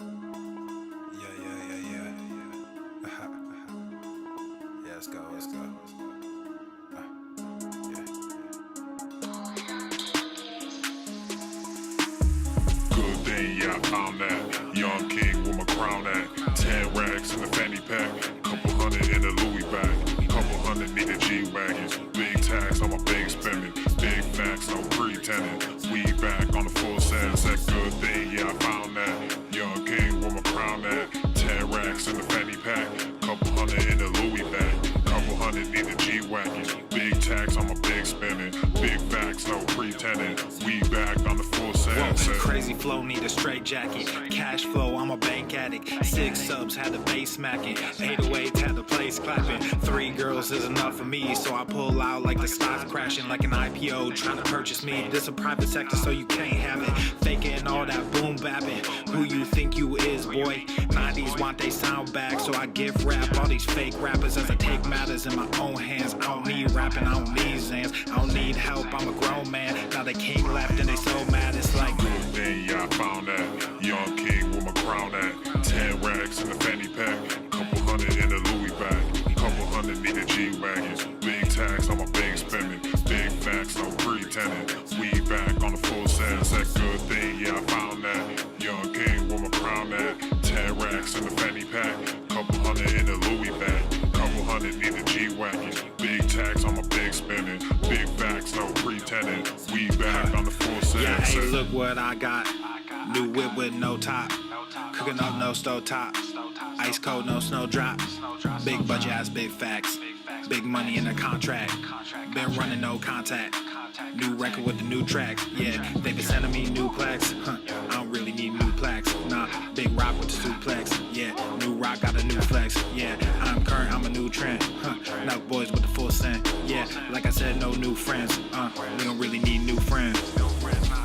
Yeah, let's go. Yeah. Good thing, yeah, I found that. Young king with my crown at. 10 racks in the fanny pack. Couple hundred in the Louis bag. Couple hundred need a G-Wagon. Big tax on my big spending. Big facts, no pretending. We back on the full sense. That good thing, yeah, I found that. Young king with my crown at. 10 racks in the fanny pack. Couple hundred in the Louis bag. Couple hundred need a G-Wagon. Big tax on my big spending. Big facts, no pretending. We back on the full sense. Crazy flow, need a straight jacket. Cash flow, I'm a bank addict. 6 subs, had the bass smacking. 808s, had the place clapping. 3 girls is enough for me, so I pull out like the stocks crashing. Like an IPO, trying to purchase me. This a private sector, so you can't have it. Faking all that boom bapping. Who you think you is, boy? 90s want they sound back, so I give rap all these fake rappers as I take matters in my own hands. I don't need rapping, I don't need Zans. I don't need help, I'm a grown man. Now they king left and they so mad, it's like good thing, yeah, I found that. Young king with my crown at. 10 racks in the fanny pack. Couple hundred in the Louis bag. Couple hundred need a G-Wagon. Big tax on my big spending. Big facts, no pretending. We back on the full sense. That good thing, yeah, I found that. Young king with my crown at. 10 racks in the fanny pack. Couple hundred in the Louis bag. Couple hundred need a G-Wagon. Big tax on my big spending. Big facts, no pretending. We back on the full sense. yeah, hey, look what I got. New whip with no top. Cooking up no stove top. Ice cold, no snow drop. Big budget ass, big facts. Big money in the contract. Been running no contact. New record with the new tracks. Yeah, they been sending me new plaques. I don't really need new plaques. Nah, big rock with the suplex. Yeah, new rock got a new flex. Yeah, I'm current, I'm a new trend. Now boys with the full scent. Yeah, like I said, no new friends. We don't really need new friends.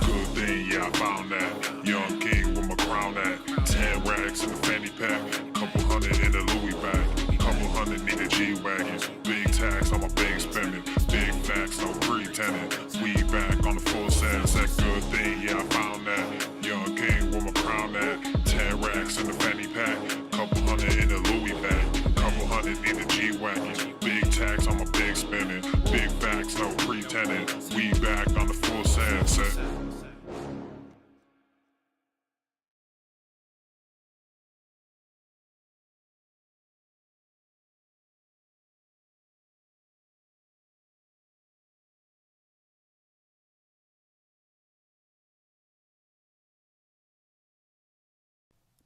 Good thing, yeah, I found that. Young king with my crown at. 10 racks in the fanny pack. Couple hundred in the Louis bag. Couple hundred need a G-Wagon. Big tax on my big spending. Big facts, no pretending. We back on the full sense. That good thing, yeah, I found that. Young king with my crown at. 10 racks in the fanny pack. Couple hundred in the Louis bag. Couple hundred need a G-Wagon. Big tax on my big spending. Big facts, no pretending. We back on the full sense.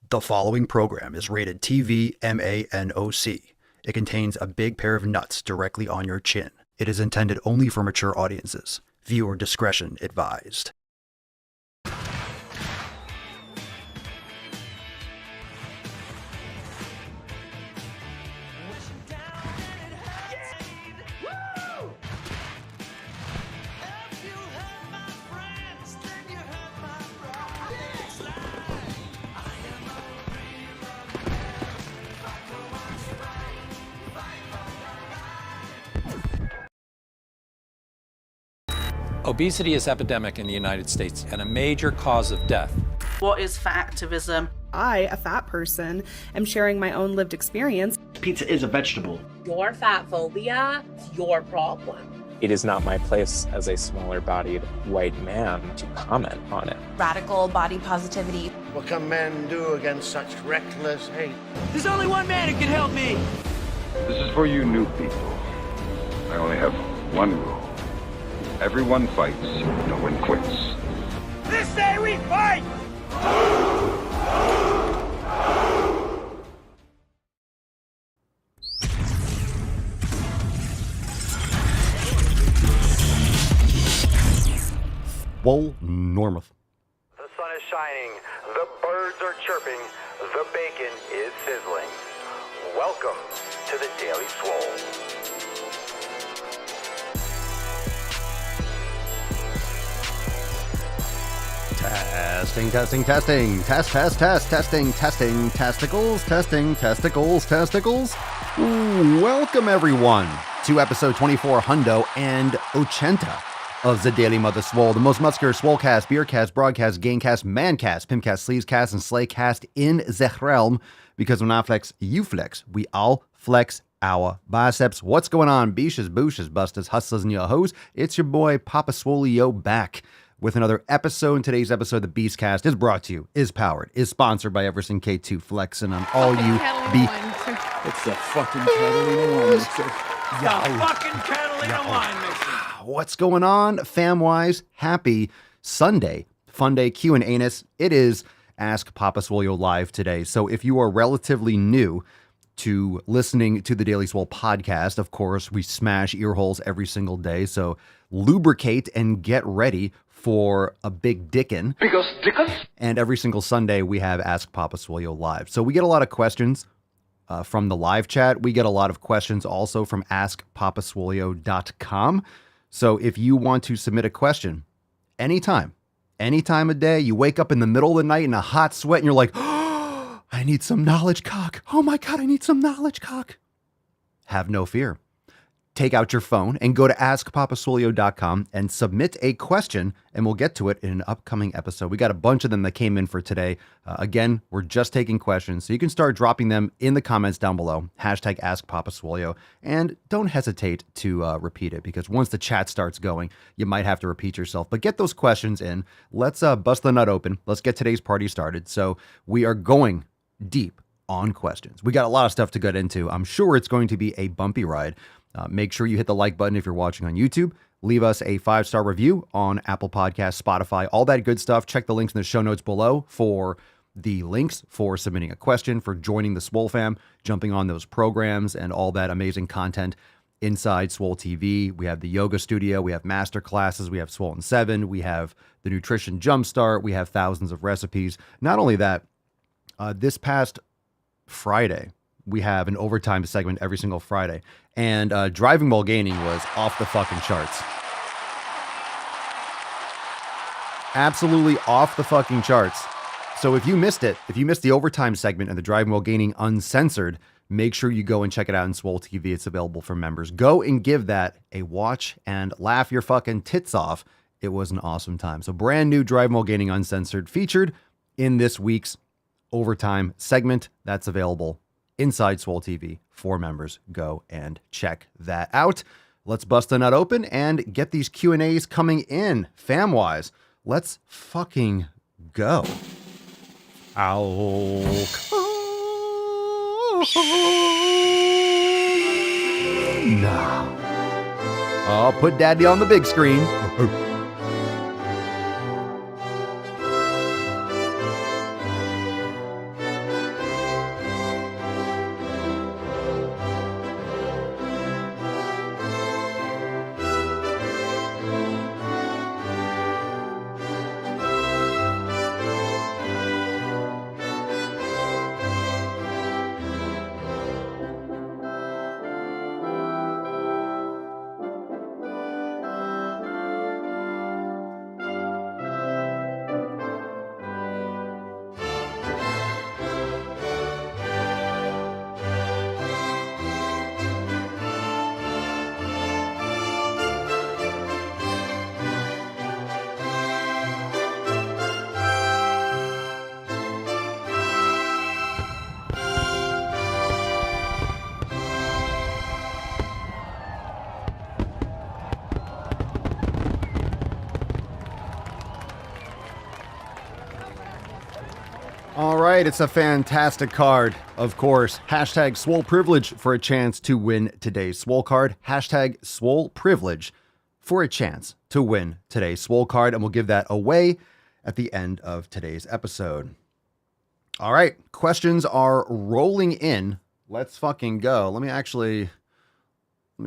The following program is rated TV MANOC. It contains a big pair of nuts directly on your chin. It is intended only for mature audiences. Viewer discretion advised. Obesity is epidemic in the United States and a major cause of death. What is fat activism? I, a fat person, am sharing my own lived experience. Pizza is a vegetable. Your fat phobia is your problem. It is not my place as a smaller-bodied white man to comment on it. Radical body positivity. What can men do against such reckless hate? There's only one man who can help me. This is for you new people. I only have one rule. Everyone fights, no one quits. This day we fight! Swole Normuth. The sun is shining, the birds are chirping, the bacon is sizzling. Welcome to the Daily Swole. Testing, testing, testing. Testing, testicles, testicles. Welcome, everyone, to episode 24 Hundo and Ochenta of the Daily Mother Swole, the most muscular swolecast, beercast, broadcast, gamecast, mancast, pimpcast, sleazecast, and slaycast in the realm. Because when I flex, you flex. We all flex our biceps. What's going on, beaches, booshes, busters, hustlers, and your hoes? It's your boy, Papa Swolio, back with another episode. In today's episode, the Beastcast is brought to you, is powered, is sponsored by Everson K2 Flex, and on all you It's the fucking Catalina wine mixer. Fucking Catalina wine mixer. What's going on, fam-wise? Happy Sunday, Fun Day, Q and Anus. It is Ask Papa Swolio live today. So if you are relatively new to listening to the Daily Swole podcast, of course, we smash ear holes every single day. So lubricate and get ready for a big dickin'. And every single Sunday, we have Ask Papa Swolio live. So we get a lot of questions from the live chat. We get a lot of questions also from askpapaswolio.com. So if you want to submit a question anytime of day, you wake up in the middle of the night in a hot sweat and you're like, oh, I need some knowledge cock. Oh my God, I need some knowledge cock. Have no fear. Take out your phone and go to askpapaswolio.com and submit a question, and we'll get to it in an upcoming episode. We got a bunch of them that came in for today. Again, we're just taking questions, so you can start dropping them in the comments down below. Hashtag AskPapaSwolio, and don't hesitate to repeat it, because once the chat starts going, you might have to repeat yourself. But get those questions in. Let's bust the nut open. Let's get today's party started. So we are going deep on questions. We got a lot of stuff to get into. I'm sure it's going to be a bumpy ride. Make sure you hit the like button if you're watching on YouTube. Leave us a 5-star review on Apple Podcasts, Spotify, all that good stuff. Check the links in the show notes below for the links for submitting a question, for joining the Swole fam, jumping on those programs, and all that amazing content inside Swole TV. We have the yoga studio. We have master classes. We have Swollen 7. We have the nutrition jumpstart. We have thousands of recipes. Not only that, this past Friday, we have an overtime segment every single Friday. And driving while gaining was off the fucking charts. Absolutely off the fucking charts. So if you missed it, if you missed the overtime segment and the driving while gaining uncensored, make sure you go and check it out in Swole TV. It's available for members. Go and give that a watch and laugh your fucking tits off. It was an awesome time. So brand new driving while gaining uncensored featured in this week's overtime segment. That's available inside Swole TV for members. Go and check that out. Let's bust the nut open and get these Q&As coming in, fam-wise. Let's fucking go. Ow. Now. I'll put daddy on the big screen. All right, it's a fantastic card, of course. Hashtag Swole Privilege for a chance to win today's Swole card. Hashtag Swole Privilege for a chance to win today's Swole card, and we'll give that away at the end of today's episode. All right, questions are rolling in. Let's fucking go. Let me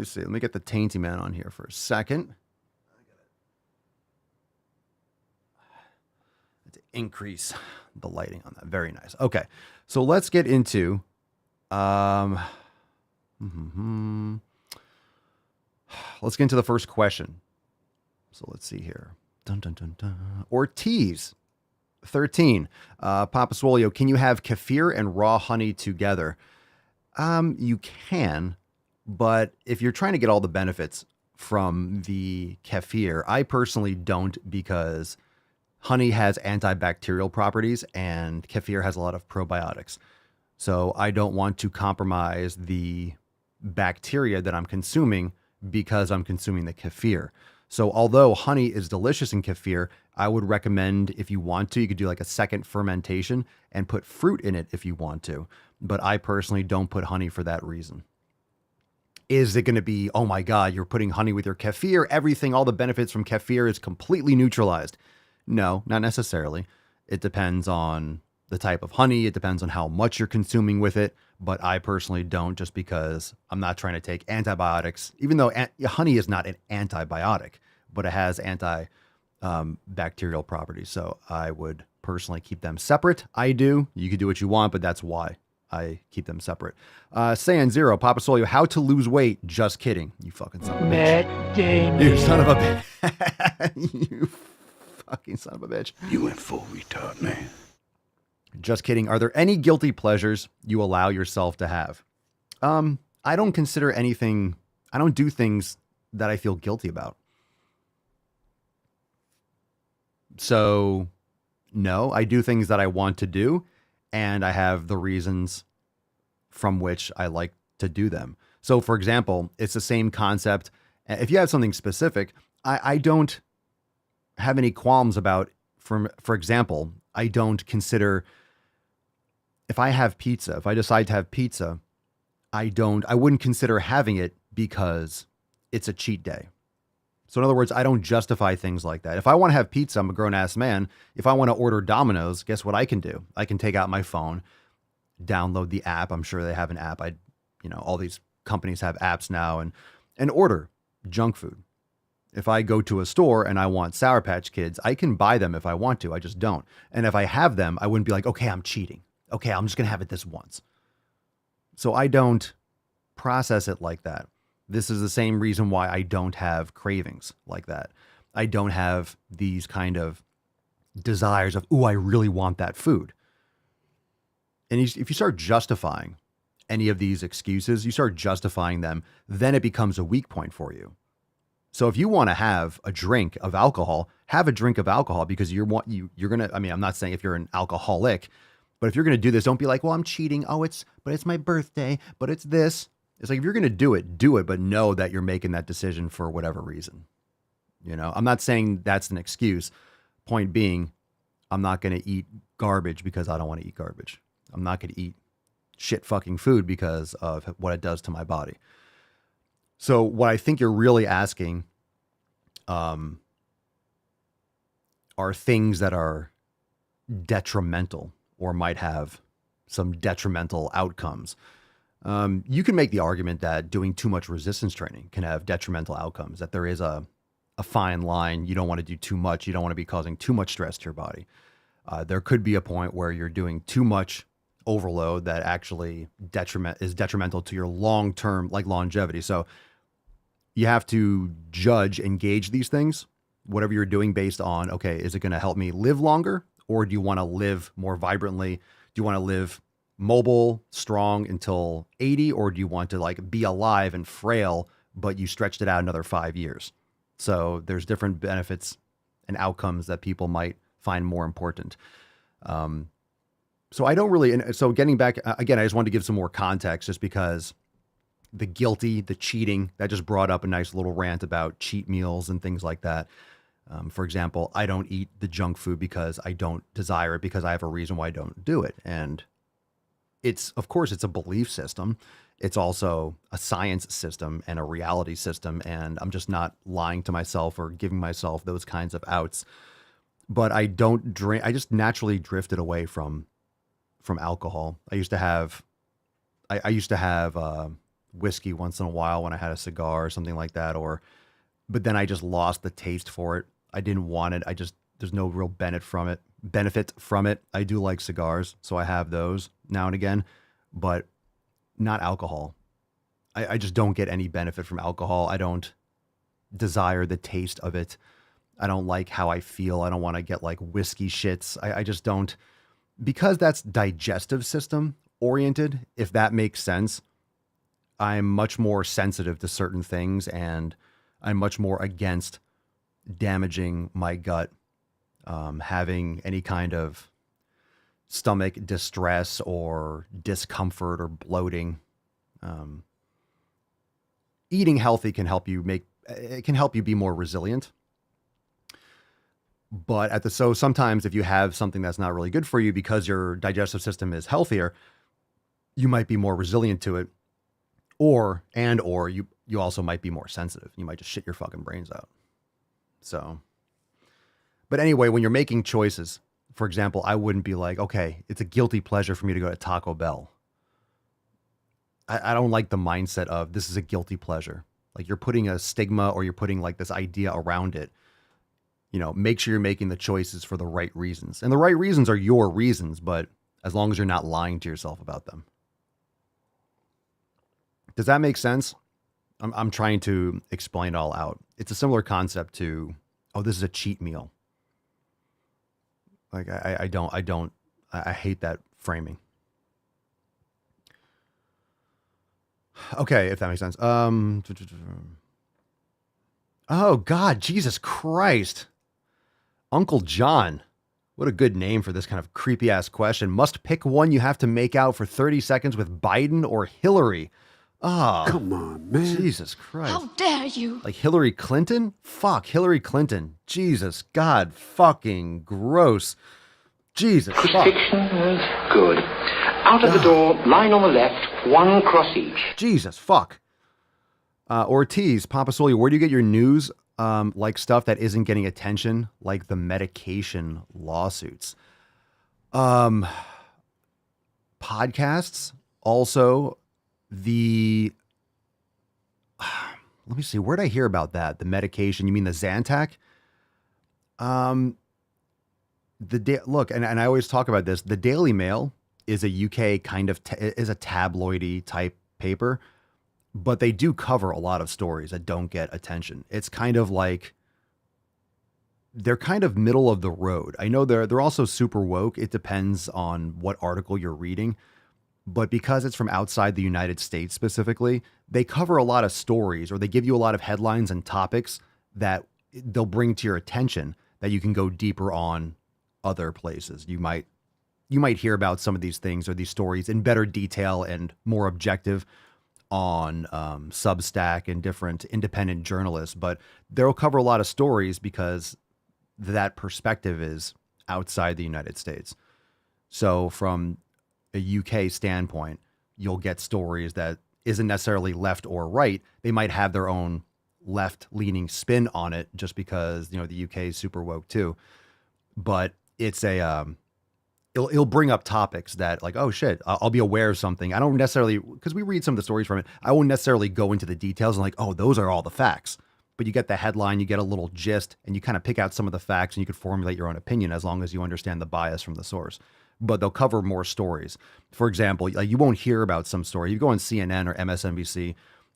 see. Let me get the Tainty Man on here for a second. To increase the lighting on that. Very nice. Okay, so let's get into let's get into the first question. So let's see here. Dun, dun, dun, dun. Ortiz 13. Papa Swolio, can you have kefir and raw honey together? You can, but if you're trying to get all the benefits from the kefir. I personally don't, because honey has antibacterial properties and kefir has a lot of probiotics. So I don't want to compromise the bacteria that I'm consuming because I'm consuming the kefir. So although honey is delicious in kefir, I would recommend, if you want to, you could do like a second fermentation and put fruit in it if you want to. But I personally don't put honey for that reason. Is it going to be, oh my God, you're putting honey with your kefir, everything, all the benefits from kefir is completely neutralized? No, not necessarily. It depends on the type of honey. It depends on how much you're consuming with it. But I personally don't, just because I'm not trying to take antibiotics, even though honey is not an antibiotic, but it has bacterial properties. So I would personally keep them separate. I do. You could do what you want, but that's why I keep them separate. Saiyan Zero, Papa Swolio, how to lose weight. Just kidding. You fucking son of a bitch. Matt Damon. You son of a bitch. You fucking son of a bitch. You went full retard, man. Just kidding. Are there any guilty pleasures you allow yourself to have? I don't consider anything, I don't do things that I feel guilty about. So, no, I do things that I want to do, and I have the reasons from which I like to do them. So, for example, it's the same concept. If you have something specific, I don't have any qualms about, for example, I don't consider, if I have pizza, if I decide to have pizza, I wouldn't consider having it because it's a cheat day. So in other words, I don't justify things like that. If I want to have pizza, I'm a grown ass man. If I want to order Domino's, guess what I can do? I can take out my phone, download the app. I'm sure they have an app. All these companies have apps now, and order junk food. If I go to a store and I want Sour Patch Kids, I can buy them if I want to. I just don't. And if I have them, I wouldn't be like, okay, I'm cheating. Okay, I'm just going to have it this once. So I don't process it like that. This is the same reason why I don't have cravings like that. I don't have these kind of desires of, ooh, I really want that food. And if you start justifying any of these excuses, you start justifying them, then it becomes a weak point for you. So if you want to have a drink of alcohol, have a drink of alcohol, because you're going to, I'm not saying if you're an alcoholic, but if you're going to do this, don't be like, well, I'm cheating. Oh, but it's my birthday, but it's this. It's like, if you're going to do it, but know that you're making that decision for whatever reason. I'm not saying that's an excuse. Point being, I'm not going to eat garbage because I don't want to eat garbage. I'm not going to eat shit fucking food because of what it does to my body. So what I think you're really asking are things that are detrimental or might have some detrimental outcomes. You can make the argument that doing too much resistance training can have detrimental outcomes, that there is a fine line. You don't want to do too much. You don't want to be causing too much stress to your body. There could be a point where you're doing too much overload that actually is detrimental to your long-term, like longevity. So you have to judge and gauge these things, whatever you're doing, based on, okay, is it going to help me live longer? Or do you want to live more vibrantly? Do you want to live mobile, strong until 80? Or do you want to be alive and frail, but you stretched it out another 5 years? So there's different benefits and outcomes that people might find more important. So I don't really, so getting back, again, I just wanted to give some more context, just because the guilty, the cheating, that just brought up a nice little rant about cheat meals and things like that. For example, I don't eat the junk food because I don't desire it, because I have a reason why I don't do it. And of course, it's a belief system. It's also a science system and a reality system. And I'm just not lying to myself or giving myself those kinds of outs. But I don't drink. I just naturally drifted away from alcohol. I used to have whiskey once in a while when I had a cigar or something like that, but then I just lost the taste for it. I didn't want it. There's no real benefit from it. I do like cigars, so I have those now and again, but not alcohol. I just don't get any benefit from alcohol. I don't desire the taste of it. I don't like how I feel. I don't want to get whiskey shits. I just don't, because that's digestive system oriented, if that makes sense. I'm much more sensitive to certain things, and I'm much more against damaging my gut, having any kind of stomach distress or discomfort or bloating. Eating healthy can help you be more resilient. But so sometimes if you have something that's not really good for you because your digestive system is healthier, you might be more resilient to it, or you also might be more sensitive. You might just shit your fucking brains out. So, but anyway, when you're making choices, for example, I wouldn't be like, okay, it's a guilty pleasure for me to go to Taco Bell. I don't like the mindset of this is a guilty pleasure. Like you're putting a stigma or you're putting like this idea around it. You know, make sure you're making the choices for the right reasons. And the right reasons are your reasons, but as long as you're not lying to yourself about them. Does that make sense? I'm trying to explain it all out. It's a similar concept to, oh, this is a cheat meal. Like I hate that framing. Okay, if that makes sense. Oh God, Jesus Christ. Uncle John. What a good name for this kind of creepy ass question. Must pick one you have to make out for 30 seconds with Biden or Hillary. Ah, oh, come on, man. Jesus Christ. How dare you? Like Hillary Clinton? Fuck, Hillary Clinton. Jesus, God, fucking gross. Jesus, fuck. Crucifixion, good. Out of the door, line on the left, one cross each. Jesus, fuck. Ortiz, Papa Swolio, where do you get your news? Like stuff that isn't getting attention, like the medication lawsuits. Podcasts, also let me see, where'd I hear about that? The medication, you mean the Zantac? Look, and I always talk about this, the Daily Mail is a UK kind of, is a tabloidy type paper, but they do cover a lot of stories that don't get attention. It's kind of like, they're kind of middle of the road. I know they're also super woke. It depends on what article you're reading, but because it's from outside the United States specifically, they cover a lot of stories, or they give you a lot of headlines and topics that they'll bring to your attention that you can go deeper on other places. You might hear about some of these things or these stories in better detail and more objective on Substack and different independent journalists, but they'll cover a lot of stories because that perspective is outside the United States. So from a UK standpoint, you'll get stories that isn't necessarily left or right. They might have their own left-leaning spin on it just because, the UK is super woke too. But it's it'll bring up topics that like, oh shit, I'll be aware of something. I don't necessarily, because we read some of the stories from it, I won't necessarily go into the details and like, oh, those are all the facts. But you get the headline, you get a little gist, and you kind of pick out some of the facts and you could formulate your own opinion as long as you understand the bias from the source. But they'll cover more stories. For example, like you won't hear about some story. You go on CNN or MSNBC,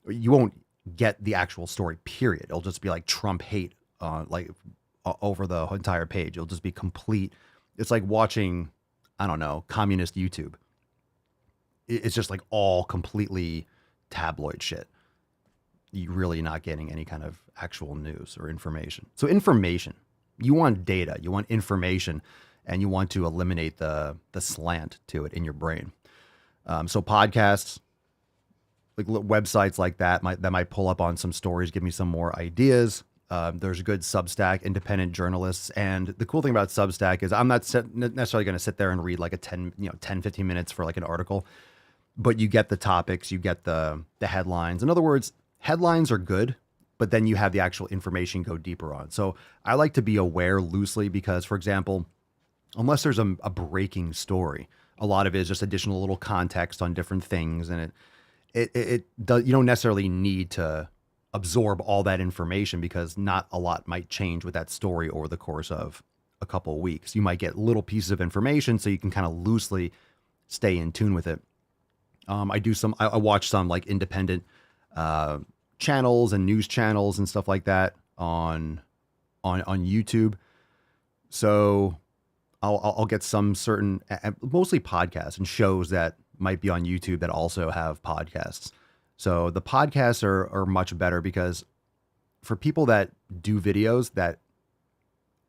you won't get the actual story, period. It'll just be like Trump hate over the entire page. It'll just be complete. It's like watching, I don't know, communist YouTube. It's just like all completely tabloid shit. You're really not getting any kind of actual news or information. So information, you want data, you want information, and you want to eliminate the slant to it in your brain. So podcasts, like websites like that might pull up on some stories, give me some more ideas. There's good Substack, independent journalists. And the cool thing about Substack is I'm not necessarily going to sit there and read like a 10, 15 minutes for like an article, but you get the topics, you get the headlines. In other words, headlines are good, but then you have the actual information go deeper on. So I like to be aware loosely because, for example, unless there's a breaking story, a lot of it is just additional little context on different things. And it does, you don't necessarily need to absorb all that information because not a lot might change with that story over the course of a couple of weeks. You might get little pieces of information so you can kind of loosely stay in tune with it. I watch some like independent channels and news channels and stuff like that on YouTube. So I'll get some certain, mostly podcasts and shows that might be on YouTube that also have podcasts. So the podcasts are much better because for people that do videos that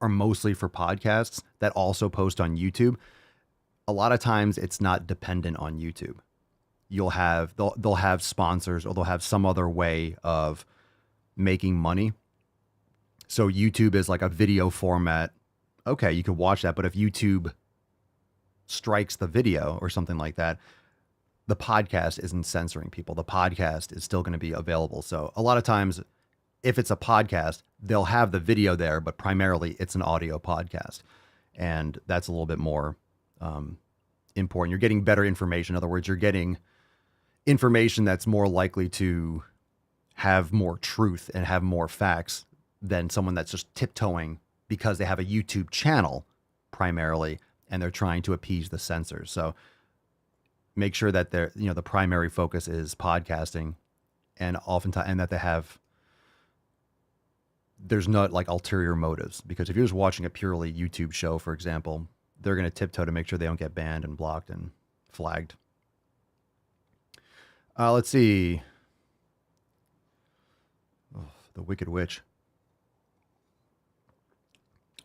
are mostly for podcasts that also post on YouTube, a lot of times it's not dependent on YouTube. They'll have sponsors, or they'll have some other way of making money. So YouTube is like a video format. Okay, you can watch that, but if YouTube strikes the video or something like that, the podcast isn't censoring people. The podcast is still going to be available. So a lot of times, if it's a podcast, they'll have the video there, but primarily it's an audio podcast. And that's a little bit more important. You're getting better information. In other words, you're getting information that's more likely to have more truth and have more facts than someone that's just tiptoeing because they have a YouTube channel primarily and they're trying to appease the censors. So make sure that the primary focus is podcasting, and oftentimes, and that there's not like ulterior motives, because if you're just watching a purely YouTube show, for example, they're going to tiptoe to make sure they don't get banned and blocked and flagged. Let's see. Oh, the Wicked Witch.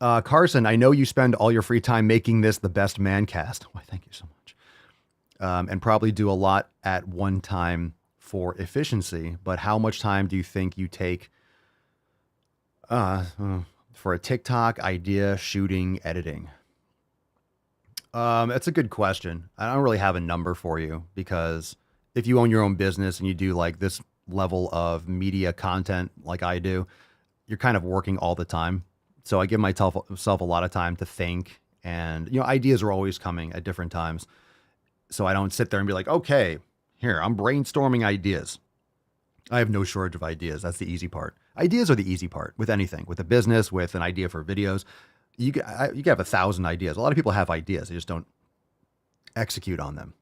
Carson, I know you spend all your free time making this the best man cast. Why, thank you so much. And probably do a lot at one time for efficiency, but how much time do you think you take for a TikTok idea, shooting, editing? That's a good question. I don't really have a number for you, because if you own your own business and you do like this level of media content like I do, you're kind of working all the time. So I give myself a lot of time to think, and ideas are always coming at different times. So I don't sit there and be like, okay, here, I'm brainstorming ideas. I have no shortage of ideas. That's the easy part. Ideas are the easy part with anything, with a business, with an idea for videos. You can have 1,000 ideas. A lot of people have ideas. They just don't execute on them.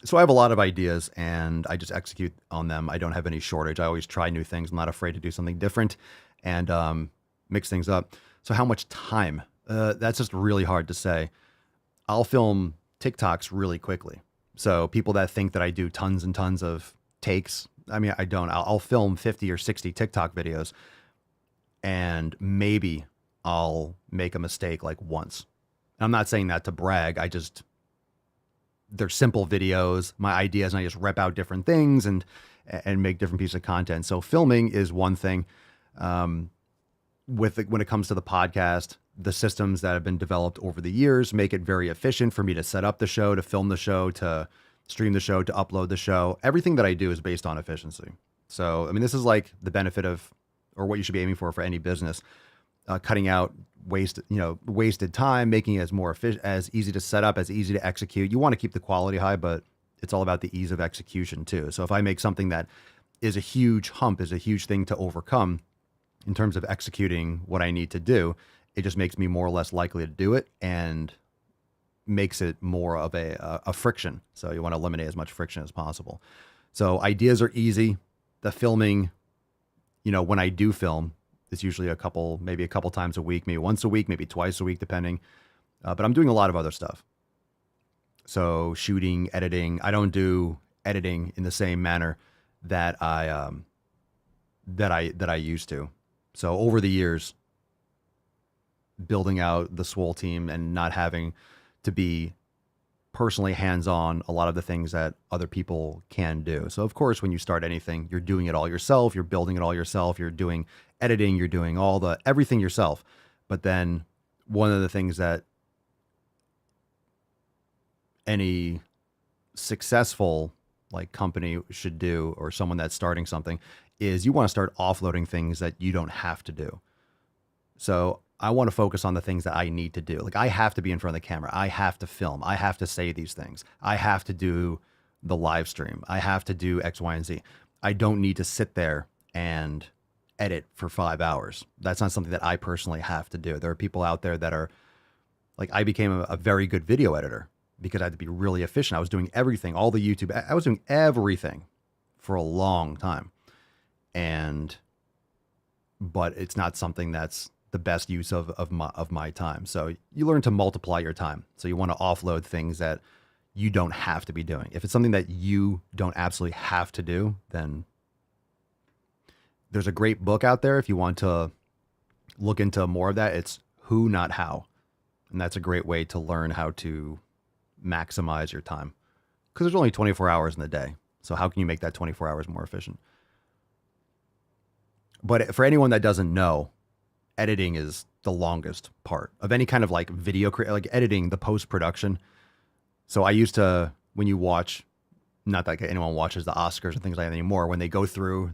So I have a lot of ideas and I just execute on them. I don't have any shortage. I always try new things. I'm not afraid to do something different and mix things up. So how much time? That's just really hard to say. I'll film TikToks really quickly. So people that think that I do tons and tons of takes, I mean, I don't. I'll film 50 or 60 TikTok videos and maybe I'll make a mistake like once. I'm not saying that to brag. They're simple videos, my ideas, and I just rep out different things and make different pieces of content. So filming is one thing. When it comes to the podcast, the systems that have been developed over the years make it very efficient for me to set up the show, to film the show, to stream the show, to upload the show. Everything that I do is based on efficiency. So, I mean, this is like the benefit of, or what you should be aiming for any business, cutting out wasted time, making it as more efficient, as easy to set up, as easy to execute. You want to keep the quality high, but it's all about the ease of execution too. So if I make something that is a huge hump, is a huge thing to overcome in terms of executing what I need to do, it just makes me more or less likely to do it and makes it more of a friction. So you want to eliminate as much friction as possible. So ideas are easy. The filming, when I do film, it's usually maybe a couple times a week, maybe once a week, maybe twice a week, depending. But I'm doing a lot of other stuff. So shooting, editing. I don't do editing in the same manner that I used to. So over the years, building out the Swole team and not having to be personally hands-on a lot of the things that other people can do. So of course, when you start anything, you're doing it all yourself, you're building it all yourself, you're doing editing, you're doing everything yourself. But then one of the things that any successful company should do, or someone that's starting something, is you want to start offloading things that you don't have to do. So I want to focus on the things that I need to do. Like, I have to be in front of the camera. I have to film. I have to say these things. I have to do the live stream. I have to do X, Y, and Z. I don't need to sit there and edit for 5 hours. That's not something that I personally have to do. There are people out there that are like, I became a very good video editor because I had to be really efficient. I was doing everything, all the YouTube. I was doing everything for a long time. But it's not something that's the best use of my time. So you learn to multiply your time. So you want to offload things that you don't have to be doing. If it's something that you don't absolutely have to do, then There's a great book out there if you want to look into more of that. It's Who, Not How. And that's a great way to learn how to maximize your time. Because there's only 24 hours in the day. So how can you make that 24 hours more efficient? But for anyone that doesn't know, editing is the longest part of any kind of like video, like editing, the post-production. So I used to, when you watch, not that anyone watches the Oscars and things like that anymore, when they go through,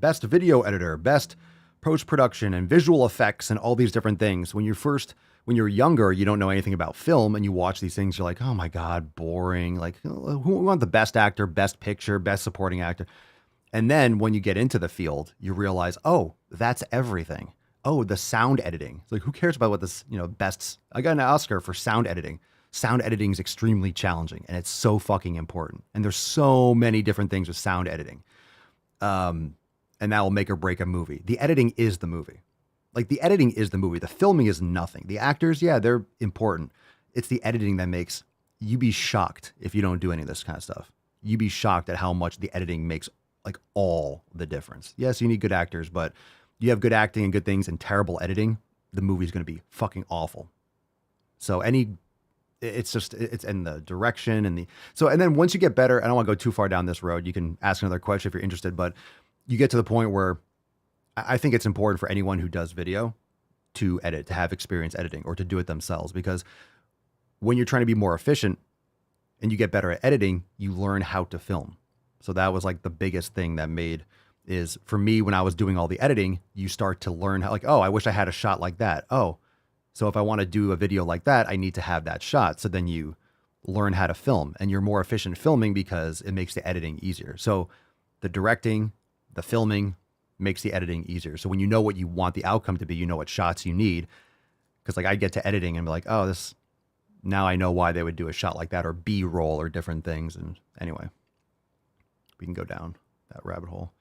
best video editor, best post-production and visual effects and all these different things. When you're younger, you don't know anything about film and you watch these things, you're like, oh my God, boring. Like, who want the best actor, best picture, best supporting actor? And then when you get into the field, you realize, oh, that's everything. Oh, the sound editing. It's like, who cares about what this, best, I got an Oscar for sound editing. Sound editing is extremely challenging and it's so fucking important. And there's so many different things with sound editing. And that will make or break a movie. The editing is the movie. Like the editing is the movie. The filming is nothing. The actors, yeah, they're important. It's the editing that makes you be shocked if you don't do any of this kind of stuff. You'd be shocked at how much the editing makes like all the difference. Yes, you need good actors, but you have good acting and good things and terrible editing, the movie's going to be fucking awful. So it's in the direction and then once you get better, I don't want to go too far down this road. You can ask another question if you're interested, but you get to the point where I think it's important for anyone who does video to edit, to have experience editing or to do it themselves, because when you're trying to be more efficient and you get better at editing, you learn how to film. So that was like the biggest thing that made is for me, when I was doing all the editing, you start to learn how, like, oh, I wish I had a shot like that. Oh, so if I want to do a video like that, I need to have that shot. So then you learn how to film and you're more efficient filming because it makes the editing easier. So the directing, the filming makes the editing easier. So when you know what you want the outcome to be, you know what shots you need. Because like I get to editing and be like, oh, now I know why they would do a shot like that or B-roll or different things. And anyway, we can go down that rabbit hole.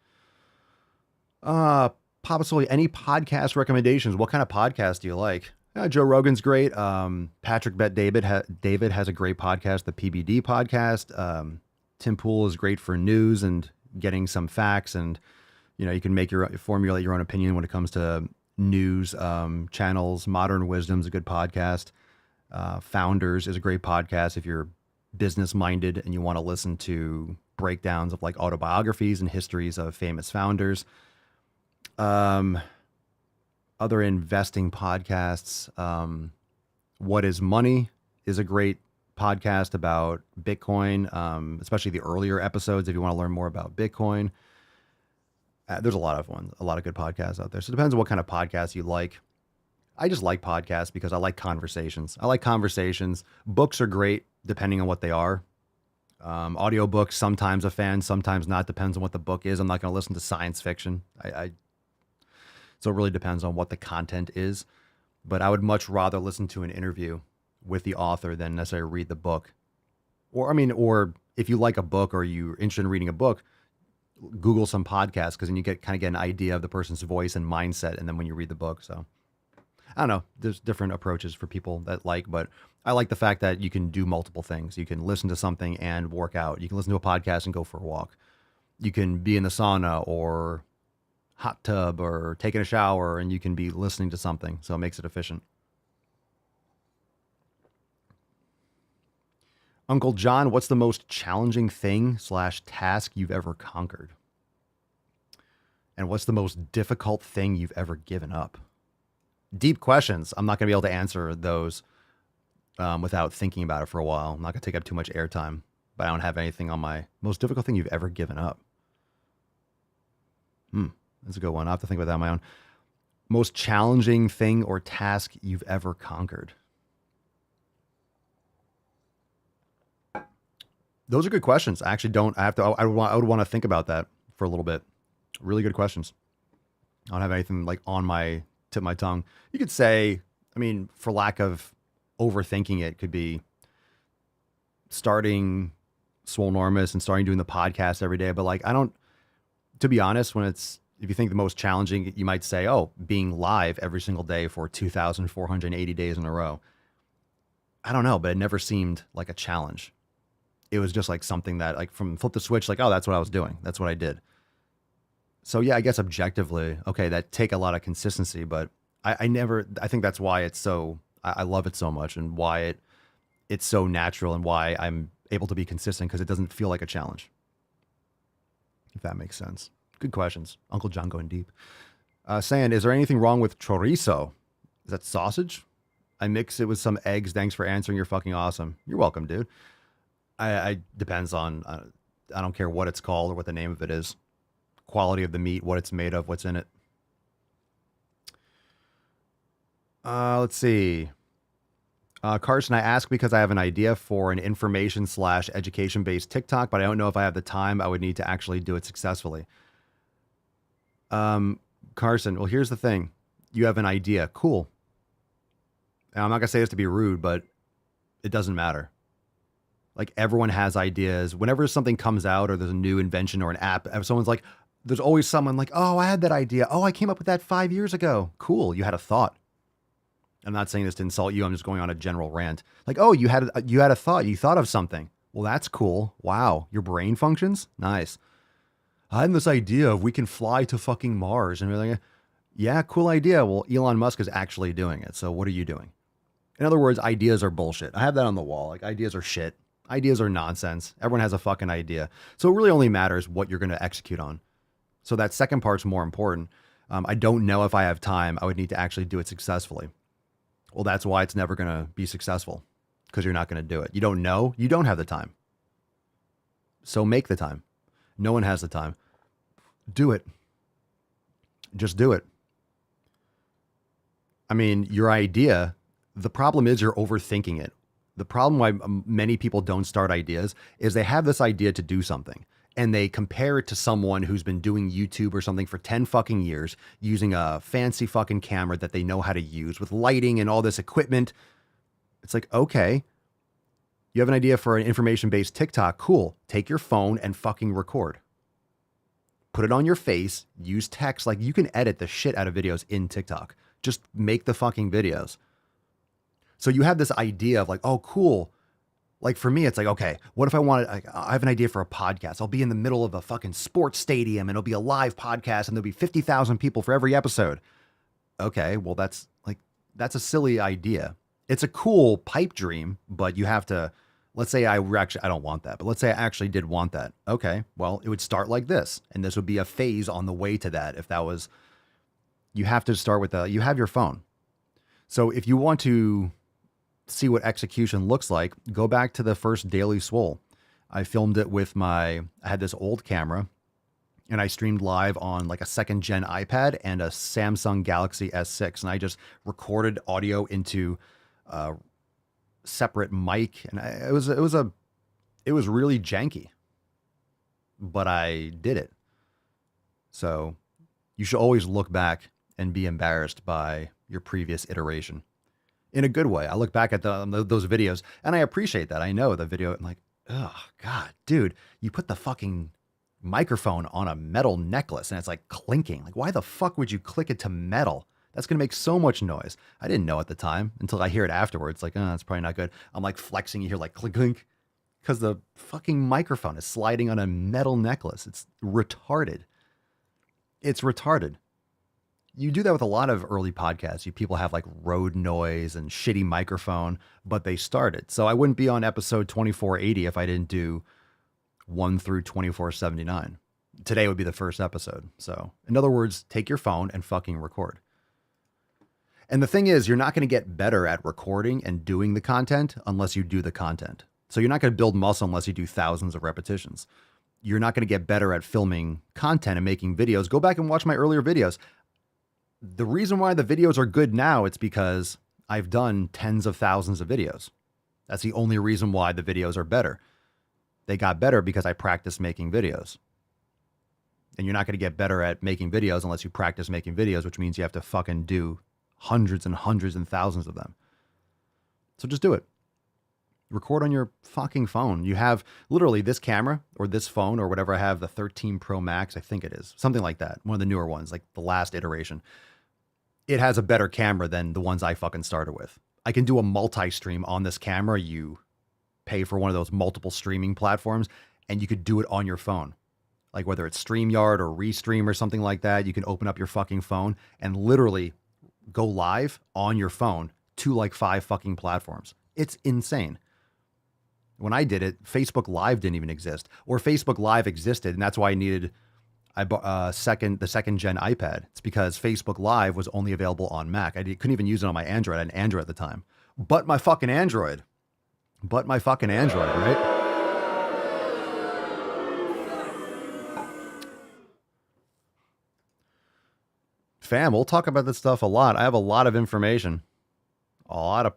Papa Swolio, any podcast recommendations? What kind of podcast do you like? Joe Rogan's great. Patrick Bet David has a great podcast, the PBD podcast. Tim Pool is great for news and getting some facts, and you can formulate your own opinion when it comes to news channels. Modern Wisdom's a good podcast. Founders is a great podcast if you're business minded and you want to listen to breakdowns of like autobiographies and histories of famous founders. Other investing podcasts. What is Money is a great podcast about Bitcoin, especially the earlier episodes if you want to learn more about Bitcoin. There's a lot of good podcasts out there. So it depends on what kind of podcast you like. I just like podcasts because I like conversations. Books are great depending on what they are. Audiobooks, sometimes a fan, sometimes not. Depends on what the book is. I'm not going to listen to science fiction. So it really depends on what the content is. But I would much rather listen to an interview with the author than necessarily read the book. Or if you like a book or you're interested in reading a book, Google some podcasts because then you get an idea of the person's voice and mindset. And then when you read the book, so I don't know, there's different approaches for people that like, but I like the fact that you can do multiple things. You can listen to something and work out. You can listen to a podcast and go for a walk. You can be in the sauna or hot tub or taking a shower and you can be listening to something. So it makes it efficient. Uncle John, what's the most challenging thing / task you've ever conquered? And what's the most difficult thing you've ever given up? Deep questions. I'm not going to be able to answer those without thinking about it for a while. I'm not going to take up too much airtime, but I don't have anything on my most difficult thing you've ever given up. That's a good one. I'll have to think about that on my own. Most challenging thing or task you've ever conquered. Those are good questions. I actually don't. I would want to think about that for a little bit. Really good questions. I don't have anything like on my tip of my tongue. You could say, for lack of overthinking it, could be starting Swolenormous and starting doing the podcast every day. But to be honest, if you think the most challenging, you might say, being live every single day for 2,480 days in a row. I don't know, but it never seemed like a challenge. It was just like something that from flip the switch, that's what I was doing. That's what I did. So yeah, I guess objectively, okay, that take a lot of consistency, but I think that's why it's so, I love it so much and why it's so natural and why I'm able to be consistent because it doesn't feel like a challenge. If that makes sense. Good questions. Uncle John going deep. Saying, is there anything wrong with chorizo? Is that sausage? I mix it with some eggs. Thanks for answering. You're fucking awesome. You're welcome, dude. I depends on, I don't care what it's called or what the name of it is. Quality of the meat, what it's made of, what's in it. Let's see. Carson, I ask because I have an idea for an information/education based TikTok, but I don't know if I have the time I would need to actually do it successfully. Carson, well, here's the thing. You have an idea. Cool. And I'm not going to say this to be rude, but it doesn't matter. Like everyone has ideas. Whenever something comes out or there's a new invention or an app, if someone's like, there's always someone like, oh, I had that idea. Oh, I came up with that 5 years ago. Cool. You had a thought. I'm not saying this to insult you. I'm just going on a general rant. Like, oh, you had a thought. You thought of something. Well, that's cool. Wow. Your brain functions? Nice. I had this idea of we can fly to fucking Mars. And we're like, yeah, cool idea. Well, Elon Musk is actually doing it. So what are you doing? In other words, ideas are bullshit. I have that on the wall. Like ideas are shit. Ideas are nonsense. Everyone has a fucking idea. So it really only matters what you're going to execute on. So that second part's more important. I don't know if I have time. I would need to actually do it successfully. Well, that's why it's never going to be successful because you're not going to do it. You don't know. You don't have the time. So make the time. No one has the time. Do it. Just do it. I mean, your idea, the problem is you're overthinking it. The problem why many people don't start ideas is they have this idea to do something and they compare it to someone who's been doing YouTube or something for 10 fucking years using a fancy fucking camera that they know how to use with lighting and all this equipment. It's like, okay, you have an idea for an information-based TikTok. Cool. Take your phone and fucking record. Put it on your face, use text. Like you can edit the shit out of videos in TikTok. Just make the fucking videos. So you have this idea of like, oh, cool. Like for me, it's like, okay, what if I have an idea for a podcast? I'll be in the middle of a fucking sports stadium and it'll be a live podcast and there'll be 50,000 people for every episode. Okay, well, that's a silly idea. It's a cool pipe dream, but you have to, let's say I don't want that, but let's say I actually did want that. Okay, well, it would start like this. And this would be a phase on the way to that. If that was, you have to start with you have your phone. So if you want to see what execution looks like, go back to the first Daily Swole. I filmed it with I had this old camera and I streamed live on like a 2nd gen iPad and a Samsung Galaxy S6. And I just recorded audio into a separate mic. And it was really janky, but I did it. So you should always look back and be embarrassed by your previous iteration. In a good way. I look back at those videos and I appreciate that. I know the video, I'm like, oh God, dude, you put the fucking microphone on a metal necklace and it's like clinking. Like, why the fuck would you click it to metal? That's going to make so much noise. I didn't know at the time until I hear it afterwards. Like, oh, that's probably not good. I'm like flexing. You hear like clink, clink, because the fucking microphone is sliding on a metal necklace. It's retarded. It's retarded. You do that with a lot of early podcasts. People have like road noise and shitty microphone, but they started. So I wouldn't be on episode 2480 if I didn't do 1 through 2479. Today would be the first episode. So in other words, take your phone and fucking record. And the thing is, you're not going to get better at recording and doing the content unless you do the content. So you're not going to build muscle unless you do thousands of repetitions. You're not going to get better at filming content and making videos. Go back and watch my earlier videos. The reason why the videos are good now, it's because I've done tens of thousands of videos. That's the only reason why the videos are better. They got better because I practiced making videos. And you're not going to get better at making videos unless you practice making videos, which means you have to fucking do hundreds and hundreds and thousands of them. So just do it. Record on your fucking phone. You have literally this camera or this phone or whatever I have, the 13 Pro Max, I think it is. Something like that. One of the newer ones, like the last iteration. It has a better camera than the ones I fucking started with. I can do a multi-stream on this camera. You pay for one of those multiple streaming platforms and you could do it on your phone. like whether it's StreamYard or Restream or something like that, you can open up your fucking phone and literally go live on your phone to like 5 fucking platforms. It's insane. When I did it, Facebook Live didn't even exist, or Facebook Live existed, and that's why I bought the second gen iPad. It's because Facebook Live was only available on Mac. I couldn't even use it on my Android. I had an Android at the time. But my fucking Android, right? Fam, we'll talk about this stuff a lot. I have a lot of information, a lot of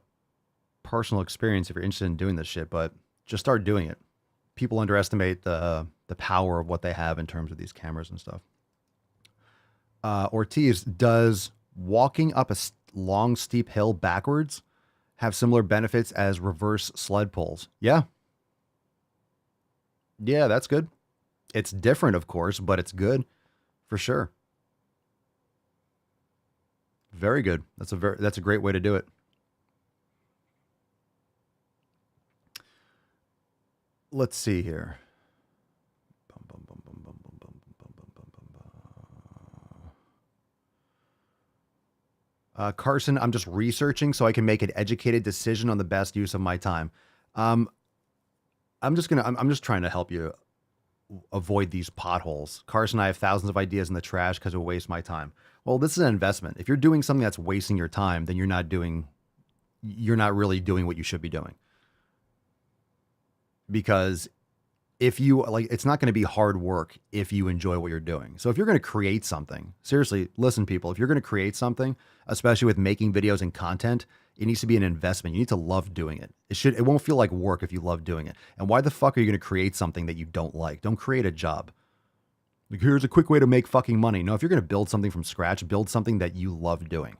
personal experience if you're interested in doing this shit, but just start doing it. People underestimate the power of what they have in terms of these cameras and stuff. Ortiz, does walking up a long, steep hill backwards have similar benefits as reverse sled pulls? Yeah. Yeah, that's good. It's different, of course, but it's good for sure. Very good. That's a great way to do it. Let's see here. Carson, I'm just researching so I can make an educated decision on the best use of my time. I'm just trying to help you avoid these potholes. Carson, I have thousands of ideas in the trash because it wastes my time. Well, this is an investment. If you're doing something that's wasting your time, then you're not really doing what you should be doing. Because if you it's not going to be hard work if you enjoy what you're doing. So if you're going to create something, seriously, listen, people, if you're going to create something, especially with making videos and content, it needs to be an investment. You need to love doing it. It won't feel like work if you love doing it. And why the fuck are you going to create something that you don't like? Don't create a job. Like, here's a quick way to make fucking money. No, if you're going to build something from scratch, build something that you love doing.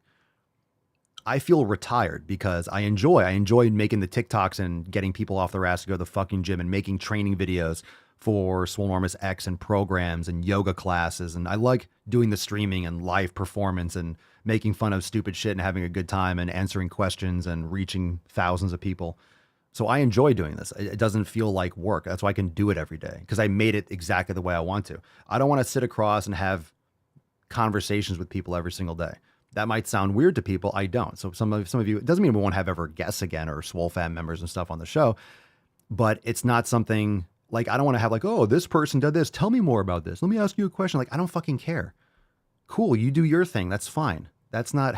I feel retired because I enjoy making the TikToks and getting people off their ass to go to the fucking gym and making training videos for Swolenormous X and programs and yoga classes. And I like doing the streaming and live performance and making fun of stupid shit and having a good time and answering questions and reaching thousands of people. So I enjoy doing this. It doesn't feel like work. That's why I can do it every day, because I made it exactly the way I want to. I don't want to sit across and have conversations with people every single day. That might sound weird to people. I don't. So some of you, it doesn't mean we won't have ever guests again or Swole Fam members and stuff on the show, but it's not something like, I don't want to have like, oh, this person did this. Tell me more about this. Let me ask you a question. Like, I don't fucking care. Cool. You do your thing. That's fine. There's enough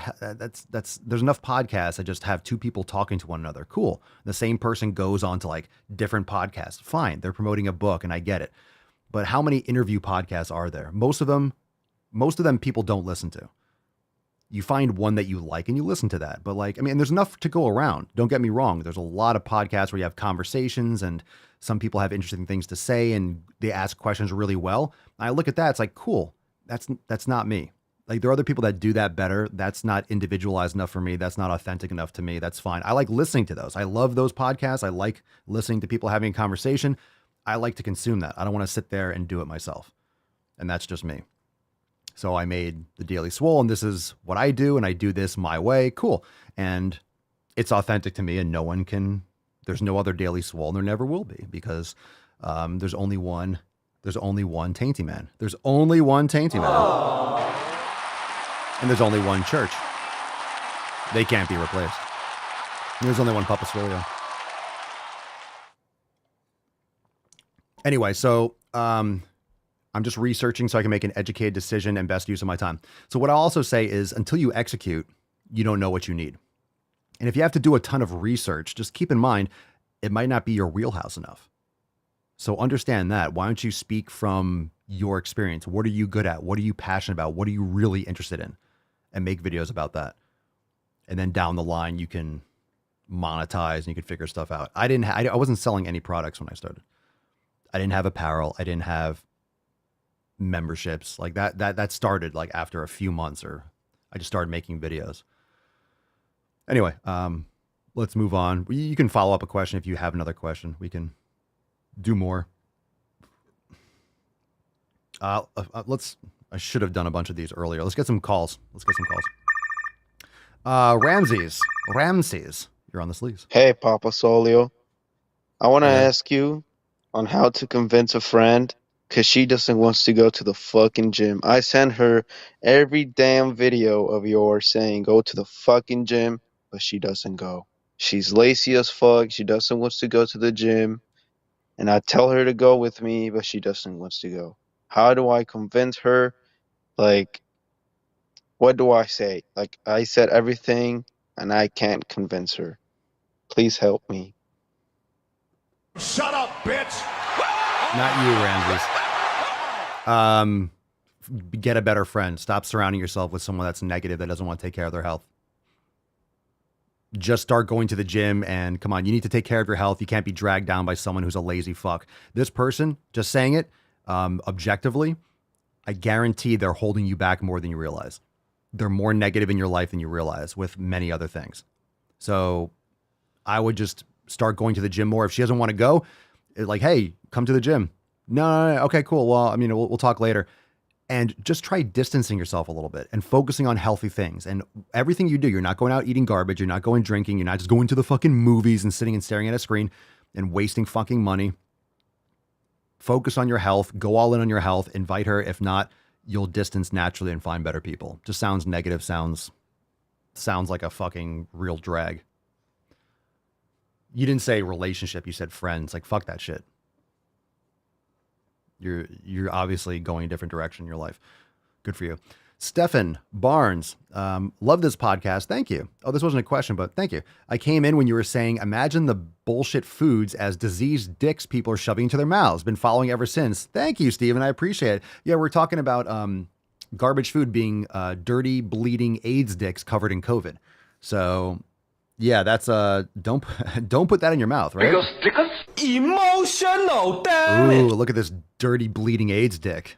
podcasts that just have two people talking to one another. Cool. The same person goes on to like different podcasts. Fine. They're promoting a book and I get it. But how many interview podcasts are there? Most of them people don't listen to. You find one that you like and you listen to that. But like, I mean, there's enough to go around. Don't get me wrong. There's a lot of podcasts where you have conversations and some people have interesting things to say and they ask questions really well. And I look at that. It's like, cool. That's not me. Like, there are other people that do that better. That's not individualized enough for me. That's not authentic enough to me. That's fine. I like listening to those. I love those podcasts. I like listening to people having a conversation. I like to consume that. I don't want to sit there and do it myself. And that's just me. So I made the Daily Swole, and this is what I do, and I do this my way. Cool. And it's authentic to me, and there's no other Daily Swole, and there never will be, because there's only one Tainty Man. There's only one Tainty Man. Aww. And there's only one church. They can't be replaced. And there's only one Papa Swolio. Anyway, so I'm just researching so I can make an educated decision and best use of my time. So what I'll also say is, until you execute, you don't know what you need. And if you have to do a ton of research, just keep in mind, it might not be your wheelhouse enough. So understand that. Why don't you speak from your experience? What are you good at? What are you passionate about? What are you really interested in? And make videos about that. And then down the line, you can monetize and you can figure stuff out. I wasn't selling any products when I started. I didn't have apparel. I didn't have memberships like that started like after a few months, or I just started making videos. Anyway, let's move on. You can follow up a question if you have another question. We can do more. I should have done a bunch of these earlier. Let's get some calls. Ramses, you're on the sleeves. Hey, Papa Swolio. I want to ask you on how to convince a friend Because she doesn't want to go to the fucking gym. I send her every damn video of yours saying go to the fucking gym, but she doesn't go. She's lazy as fuck. She doesn't want to go to the gym. And I tell her to go with me, but she doesn't want to go. How do I convince her? Like, what do I say? Like, I said everything and I can't convince her. Please help me. Shut up, bitch! Not you, Ramses. Get a better friend. Stop surrounding yourself with someone that's negative that doesn't want to take care of their health. Just start going to the gym and come on, you need to take care of your health. You can't be dragged down by someone who's a lazy fuck. This person, just saying it, objectively, I guarantee they're holding you back more than you realize. They're more negative in your life than you realize with many other things. So I would just start going to the gym more. If she doesn't want to go, like, hey, come to the gym. No. Okay, cool. Well, I mean, we'll talk later. And just try distancing yourself a little bit and focusing on healthy things. And everything you do, you're not going out eating garbage. You're not going drinking. You're not just going to the fucking movies and sitting and staring at a screen and wasting fucking money. Focus on your health. Go all in on your health. Invite her. If not, you'll distance naturally and find better people. Just sounds negative. Sounds like a fucking real drag. You didn't say relationship. You said friends. Like, fuck that shit. You're obviously going a different direction in your life. Good for you. Stefan Barnes, love this podcast. Thank you. Oh, this wasn't a question, but thank you. I came in when you were saying, imagine the bullshit foods as diseased dicks people are shoving into their mouths. Been following ever since. Thank you, Steven. I appreciate it. Yeah, we're talking about garbage food being dirty, bleeding AIDS dicks covered in COVID. So yeah, that's don't put that in your mouth, right? Emotional, damn it! Ooh, look at this dirty, bleeding AIDS dick.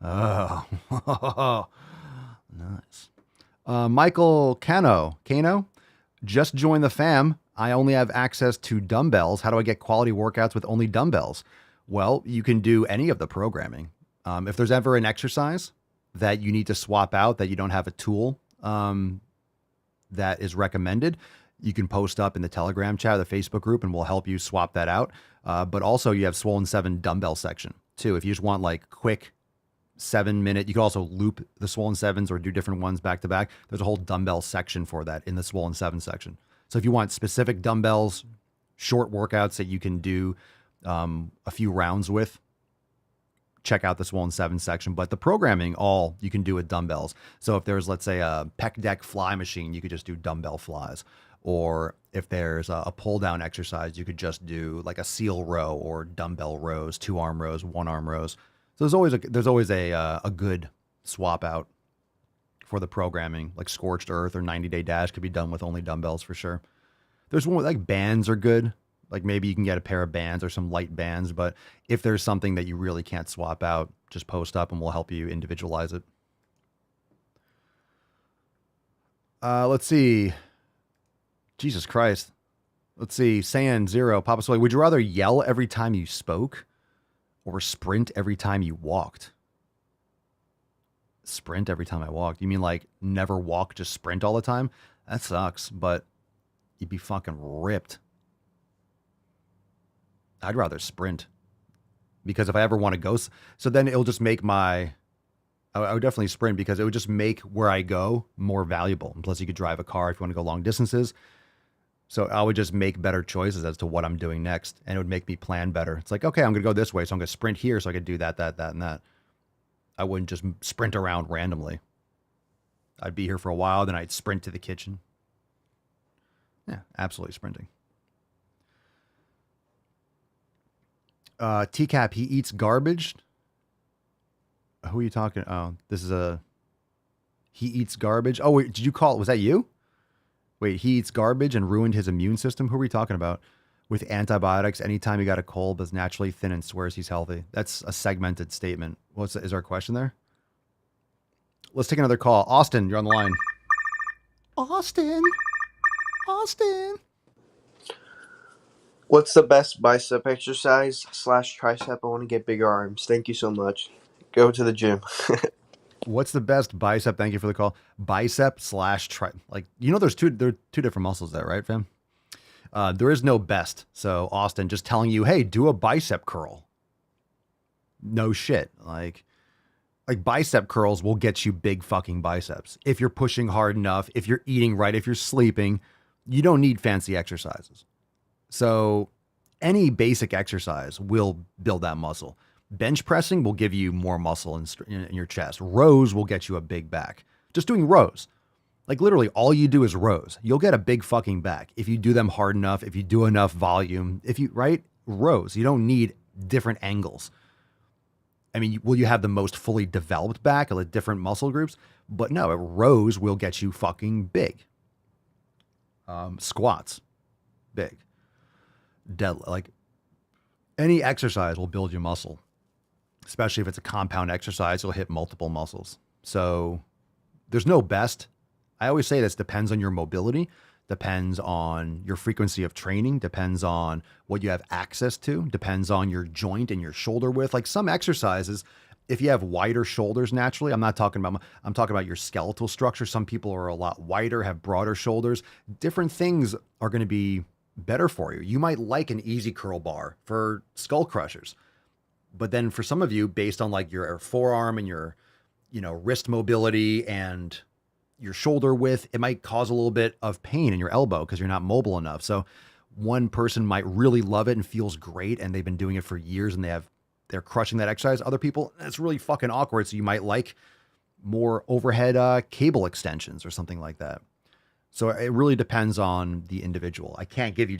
Oh, nice. Michael Cano, just joined the fam. I only have access to dumbbells. How do I get quality workouts with only dumbbells? Well, you can do any of the programming. If there's ever an exercise that you need to swap out, that you don't have a tool that is recommended, you can post up in the Telegram chat, the Facebook group, and we'll help you swap that out. But also you have Swollen 7 dumbbell section too. If you just want like quick 7-minute, you can also loop the Swollen 7s or do different ones back to back. There's a whole dumbbell section for that in the Swollen 7 section. So if you want specific dumbbells, short workouts that you can do a few rounds with, check out the Swollen 7 section. But the programming, all you can do with dumbbells. So if there's, let's say, a pec deck fly machine, you could just do dumbbell flies. Or if there's a pull down exercise, you could just do like a seal row or dumbbell rows, 2-arm rows, 1-arm rows. So there's always a good swap out for the programming, like Scorched Earth or 90-Day Dash could be done with only dumbbells for sure. There's one like bands are good. Like maybe you can get a pair of bands or some light bands, but if there's something that you really can't swap out, just post up and we'll help you individualize it. Let's see. Jesus Christ. Let's see. Sand Zero, Papa Soy. Would you rather yell every time you spoke or sprint every time you walked? Sprint every time I walked. You mean like never walk, just sprint all the time? That sucks, but you'd be fucking ripped. I'd rather sprint because if I ever want to go, so then it'll just make I would definitely sprint because it would just make where I go more valuable. And plus you could drive a car if you want to go long distances. So I would just make better choices as to what I'm doing next. And it would make me plan better. It's like, okay, I'm going to go this way. So I'm going to sprint here so I could do that, and that. I wouldn't just sprint around randomly. I'd be here for a while. Then I'd sprint to the kitchen. Yeah, absolutely sprinting. TCAP, he eats garbage. Who are you talking? Oh, this is he eats garbage. Oh, wait, did you call? Was that you? Wait, he eats garbage and ruined his immune system. Who are we talking about? With antibiotics, anytime he got a cold, but is naturally thin and swears he's healthy. That's a segmented statement. Is there a question there? Let's take another call. Austin, you're on the line. Austin. What's the best bicep exercise / tricep? I want to get bigger arms. Thank you so much. Go to the gym. What's the best bicep? Thank you for the call. Bicep / tri. Like, you know, there are two different muscles there, right, fam? There is no best. So Austin, just telling you, hey, do a bicep curl. No shit. Like bicep curls will get you big fucking biceps. If you're pushing hard enough, if you're eating right, if you're sleeping, you don't need fancy exercises. So any basic exercise will build that muscle. Bench pressing will give you more muscle in your chest. Rows will get you a big back. Just doing rows. Like literally all you do is rows. You'll get a big fucking back. If you do them hard enough, if you do enough volume, right? Rows. You don't need different angles. I mean, will you have the most fully developed back of different muscle groups? But no, rows will get you fucking big. Squats, big. Like any exercise will build your muscle, especially if it's a compound exercise. You'll hit multiple muscles. So there's no best. I always say this depends on your mobility, depends on your frequency of training, depends on what you have access to, depends on your joint and your shoulder width. Like some exercises, if you have wider shoulders naturally, I'm talking about your skeletal structure. Some people are a lot wider, have broader shoulders. Different things are going to be better for you. You might like an easy curl bar for skull crushers. But then for some of you, based on like your forearm and your, wrist mobility and your shoulder width, it might cause a little bit of pain in your elbow because you're not mobile enough. So one person might really love it and feels great and they've been doing it for years and they're crushing that exercise. Other people, it's really fucking awkward. So you might like more overhead cable extensions or something like that. So it really depends on the individual. I can't give you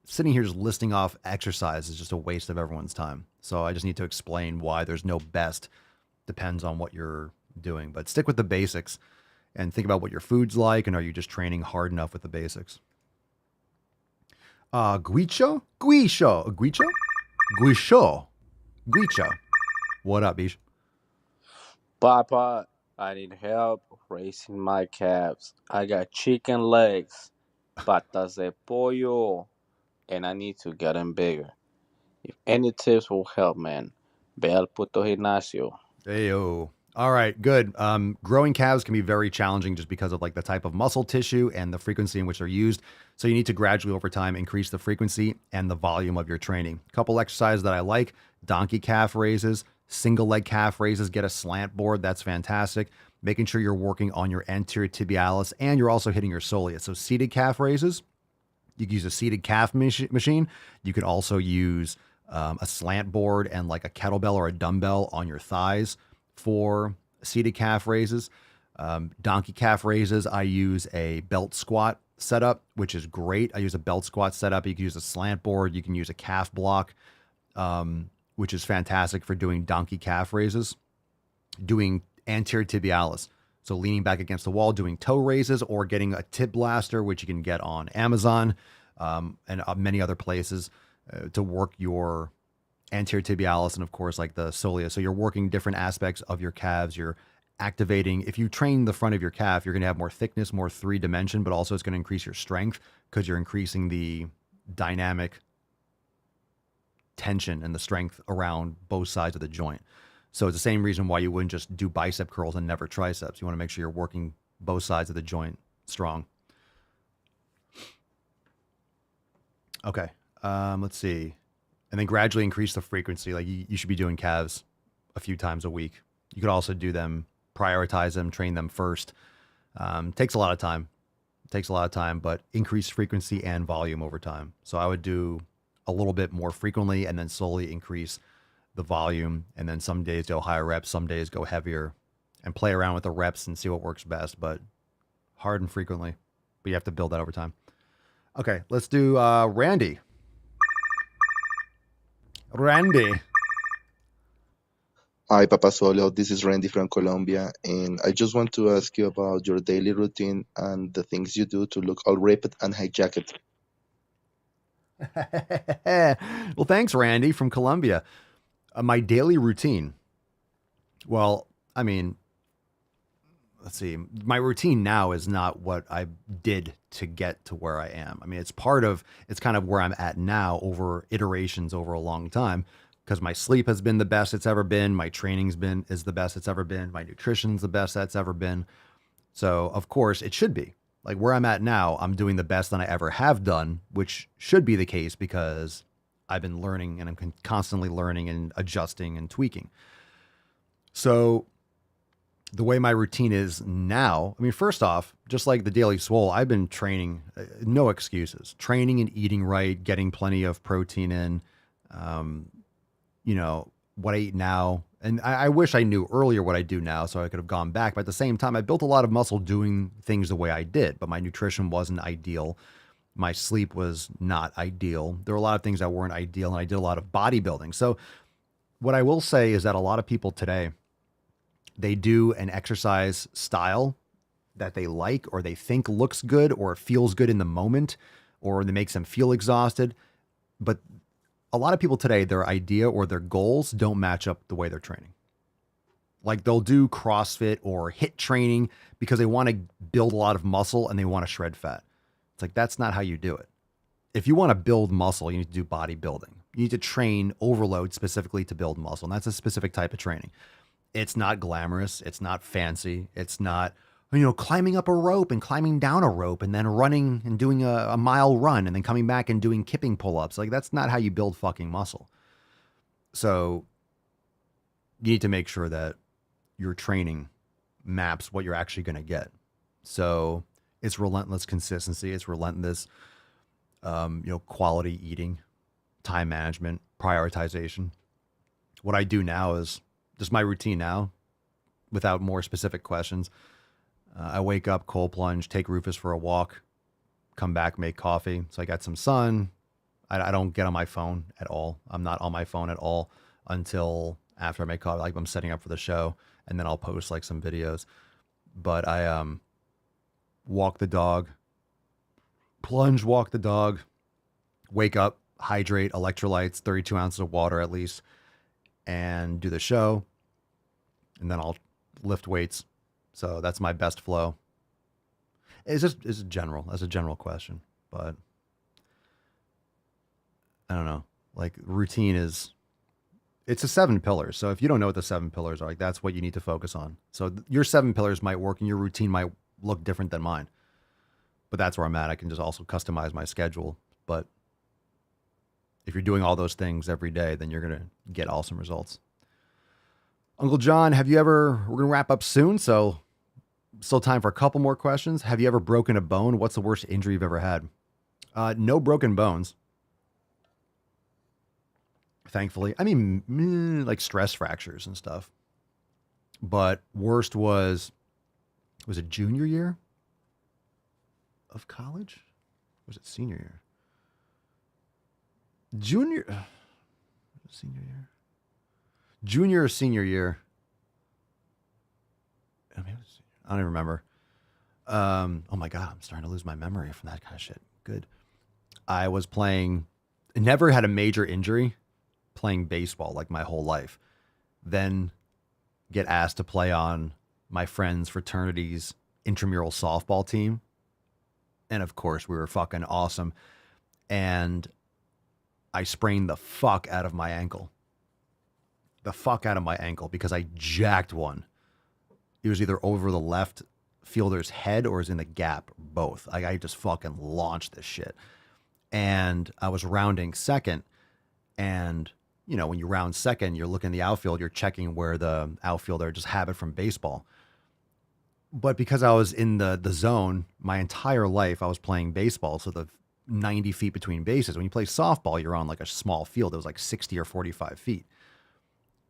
sitting here just listing off exercise is just a waste of everyone's time. So I just need to explain why there's no best. Depends on what you're doing, but stick with the basics and think about what your food's like. And are you just training hard enough with the basics? Guicho. What up, Bish? Papa, I need help raising my calves. I got chicken legs, patas de pollo, and I need to get them bigger. If any tips will help, man, ve al puto gimnasio. Heyo. All right, good. Growing calves can be very challenging just because of like the type of muscle tissue and the frequency in which they're used. So you need to gradually over time increase the frequency and the volume of your training. A couple exercises that I like: donkey calf raises, single leg calf raises, get a slant board. That's fantastic. Making sure you're working on your anterior tibialis and you're also hitting your soleus. So seated calf raises, you can use a seated calf machine. You can also use a slant board and like a kettlebell or a dumbbell on your thighs for seated calf raises. Donkey calf raises, I use a belt squat setup, which is great. I use a belt squat setup. You can use a slant board. You can use a calf block, which is fantastic for doing donkey calf raises. Doing anterior tibialis, so leaning back against the wall, doing toe raises, or getting a tib blaster, which you can get on Amazon and many other places to work your anterior tibialis and of course like the soleus. So you're working different aspects of your calves. You're activating. If you train the front of your calf, you're going to have more thickness, more 3-dimension, but also it's going to increase your strength because you're increasing the dynamic tension and the strength around both sides of the joint. So it's the same reason why you wouldn't just do bicep curls and never triceps. You want to make sure you're working both sides of the joint strong. Okay. Let's see. And then gradually increase the frequency. Like you should be doing calves a few times a week. You could also do them, prioritize them, train them first. Takes a lot of time, but increase frequency and volume over time. So I would do a little bit more frequently and then slowly increase the volume. And then some days go higher reps, some days go heavier, and play around with the reps and see what works best, but hard and frequently. But you have to build that over time. Okay, let's do Randy. Hi, Papa Swolio. This is Randy from Colombia, and I just want to ask you about your daily routine and the things you do to look all ripped and hijacked. Well, thanks, Randy from Colombia. My daily routine. Well, I mean, let's see. My routine now is not what I did to get to where I am. I mean, it's kind of where I'm at now over iterations over a long time, because my sleep has been the best it's ever been. My is the best it's ever been. My nutrition's the best that's ever been. So of course it should be like where I'm at now. I'm doing the best that I ever have done, which should be the case because I've been learning, and I'm constantly learning and adjusting and tweaking. So the way my routine is now, I mean, first off, just like the Daily Swole, I've been training, no excuses, training and eating right, getting plenty of protein in, you know, what I eat now. And I wish I knew earlier what I do now so I could have gone back. But at the same time, I built a lot of muscle doing things the way I did, but my nutrition wasn't ideal. My sleep was not ideal. There were a lot of things that weren't ideal, and I did a lot of bodybuilding. So what I will say is that a lot of people today, they do an exercise style that they like or they think looks good or feels good in the moment or that makes them feel exhausted. But a lot of people today, their idea or their goals don't match up the way they're training. Like they'll do CrossFit or HIIT training because they want to build a lot of muscle and they want to shred fat. It's like, that's not how you do it. If you want to build muscle, you need to do bodybuilding. You need to train overload specifically to build muscle. And that's a specific type of training. It's not glamorous. It's not fancy. It's not, you know, climbing up a rope and climbing down a rope and then running and doing a mile run and then coming back and doing kipping pull-ups. Like, that's not how you build fucking muscle. So you need to make sure that your training maps what you're actually going to get. So it's relentless consistency. It's relentless, quality eating, time management, prioritization. What I do now is just my routine now, without more specific questions. I wake up, cold plunge, take Rufus for a walk, come back, make coffee. So I got some sun. I don't get on my phone at all. I'm not on my phone at all until after I make coffee, like I'm setting up for the show, and then I'll post like some videos. But I walk the dog, plunge, walk the dog, wake up, hydrate, electrolytes, 32 ounces of water at least, and do the show. And then I'll lift weights. So that's my best flow. It's a general question, but I don't know. Like, routine it's a 7 pillars. So if you don't know what the 7 pillars are, like, that's what you need to focus on. So your 7 pillars might work and your routine might look different than mine, but that's where I'm at. I can just also customize my schedule. But if you're doing all those things every day, then you're going to get awesome results. Uncle John, we're going to wrap up soon, so still time for a couple more questions. Have you ever broken a bone? What's the worst injury you've ever had? No broken bones, thankfully. I mean, like stress fractures and stuff. But worst was it junior year of college? Was it senior year? Senior year? Junior or senior year? I don't even remember. Oh my God, I'm starting to lose my memory from that kind of shit. Good. I was never had a major injury, playing baseball like my whole life. Then get asked to play on my friend's fraternity's intramural softball team. And of course, we were fucking awesome. And I sprained the fuck out of my ankle. Because I jacked one. It was either over the left fielder's head or it was in the gap, both. I just fucking launched this shit. And I was rounding second. And, you know, when you round second, you're looking in the outfield, you're checking where the outfielder just have it from baseball. But because I was in the zone my entire life, I was playing baseball. So the 90 feet between bases. When you play softball, you're on like a small field. It was like 60 or 45 feet.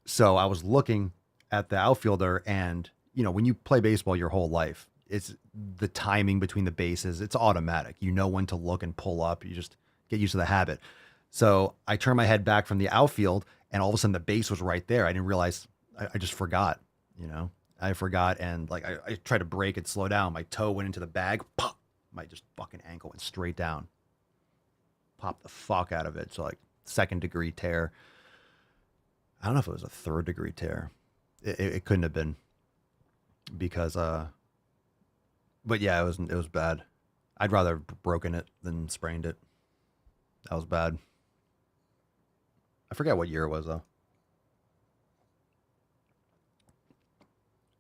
So I was looking at the outfielder, and, you know, when you play baseball your whole life, it's the timing between the bases. It's automatic. You know when to look and pull up. You just get used to the habit. So I turned my head back from the outfield, and all of a sudden the base was right there. I didn't realize. I just forgot, you know. I forgot, and like I tried to brake it, slow down. My toe went into the bag. Pop! My just fucking ankle went straight down. Popped the fuck out of it. So like 2nd degree tear. I don't know if it was a 3rd degree tear. It couldn't have been, because but yeah, it was bad. I'd rather have broken it than sprained it. That was bad. I forget what year it was though.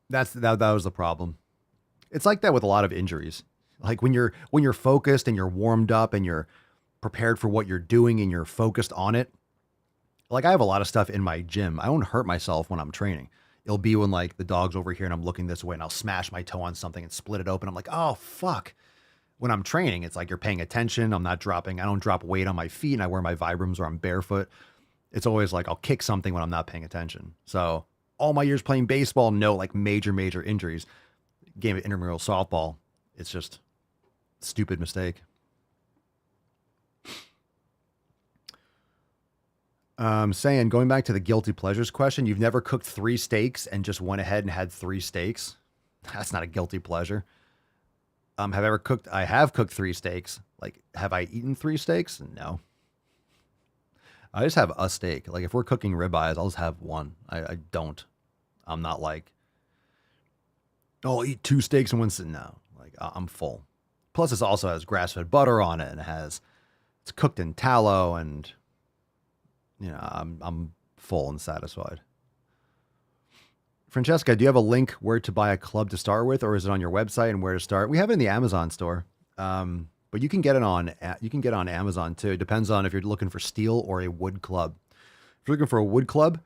That was the problem. It's like that with a lot of injuries. Like when you're focused and you're warmed up and you're prepared for what you're doing and you're focused on it. Like I have a lot of stuff in my gym. I won't hurt myself when I'm training. It'll be when like the dog's over here and I'm looking this way and I'll smash my toe on something and split it open. I'm like, oh, fuck. When I'm training, it's like you're paying attention. I don't drop weight on my feet and I wear my Vibrams or I'm barefoot. It's always like I'll kick something when I'm not paying attention. So all my years playing baseball, no like major injuries. Game of intramural softball, it's just a stupid mistake. Saying, going back to the guilty pleasures question, you've never cooked 3 steaks and just went ahead and had 3 steaks? That's not a guilty pleasure. Have I ever cooked? I have cooked 3 steaks. Like, have I eaten 3 steaks? No. I just have a steak. Like, if we're cooking ribeyes, I'll just have one. I don't. I'm not like, oh, I'll eat 2 steaks in one sitting. No. Like, I'm full. Plus, it also has grass-fed butter on it, and it's cooked in tallow, and you know, I'm full and satisfied. Francesca, do you have a link where to buy a club to start with, or is it on your website and where to start? We have it in the Amazon store, but you can get it on Amazon too. It depends on if you're looking for steel or a wood club. If you're looking for a wood club,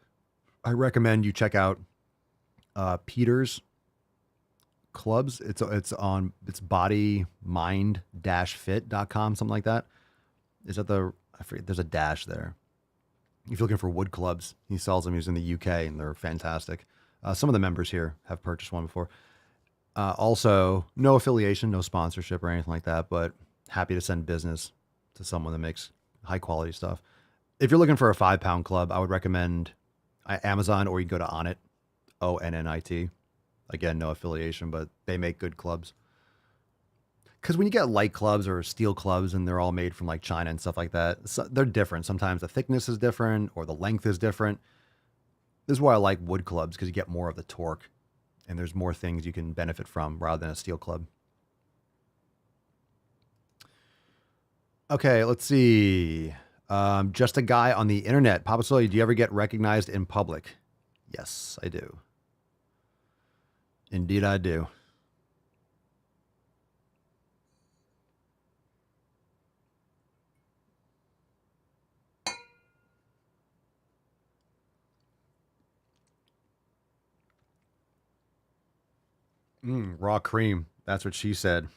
I recommend you check out Peter's Clubs. It's bodymind-fit.com, something like that. Is that I forget, there's a dash there. If you're looking for wood clubs, he sells them. He's in the UK and they're fantastic. Some of the members here have purchased one before. Also, no affiliation, no sponsorship or anything like that, but happy to send business to someone that makes high quality stuff. If you're looking for a 5-pound club, I would recommend Amazon, or you can go to Onnit, ONNIT. Again, no affiliation, but they make good clubs. Because when you get light clubs or steel clubs and they're all made from like China and stuff like that, they're different. Sometimes the thickness is different or the length is different. This is why I like wood clubs, because you get more of the torque and there's more things you can benefit from rather than a steel club. Okay, let's see. Just a guy on the internet. Papa Swolio, do you ever get recognized in public? Yes, I do. Indeed, I do. Raw cream. That's what she said.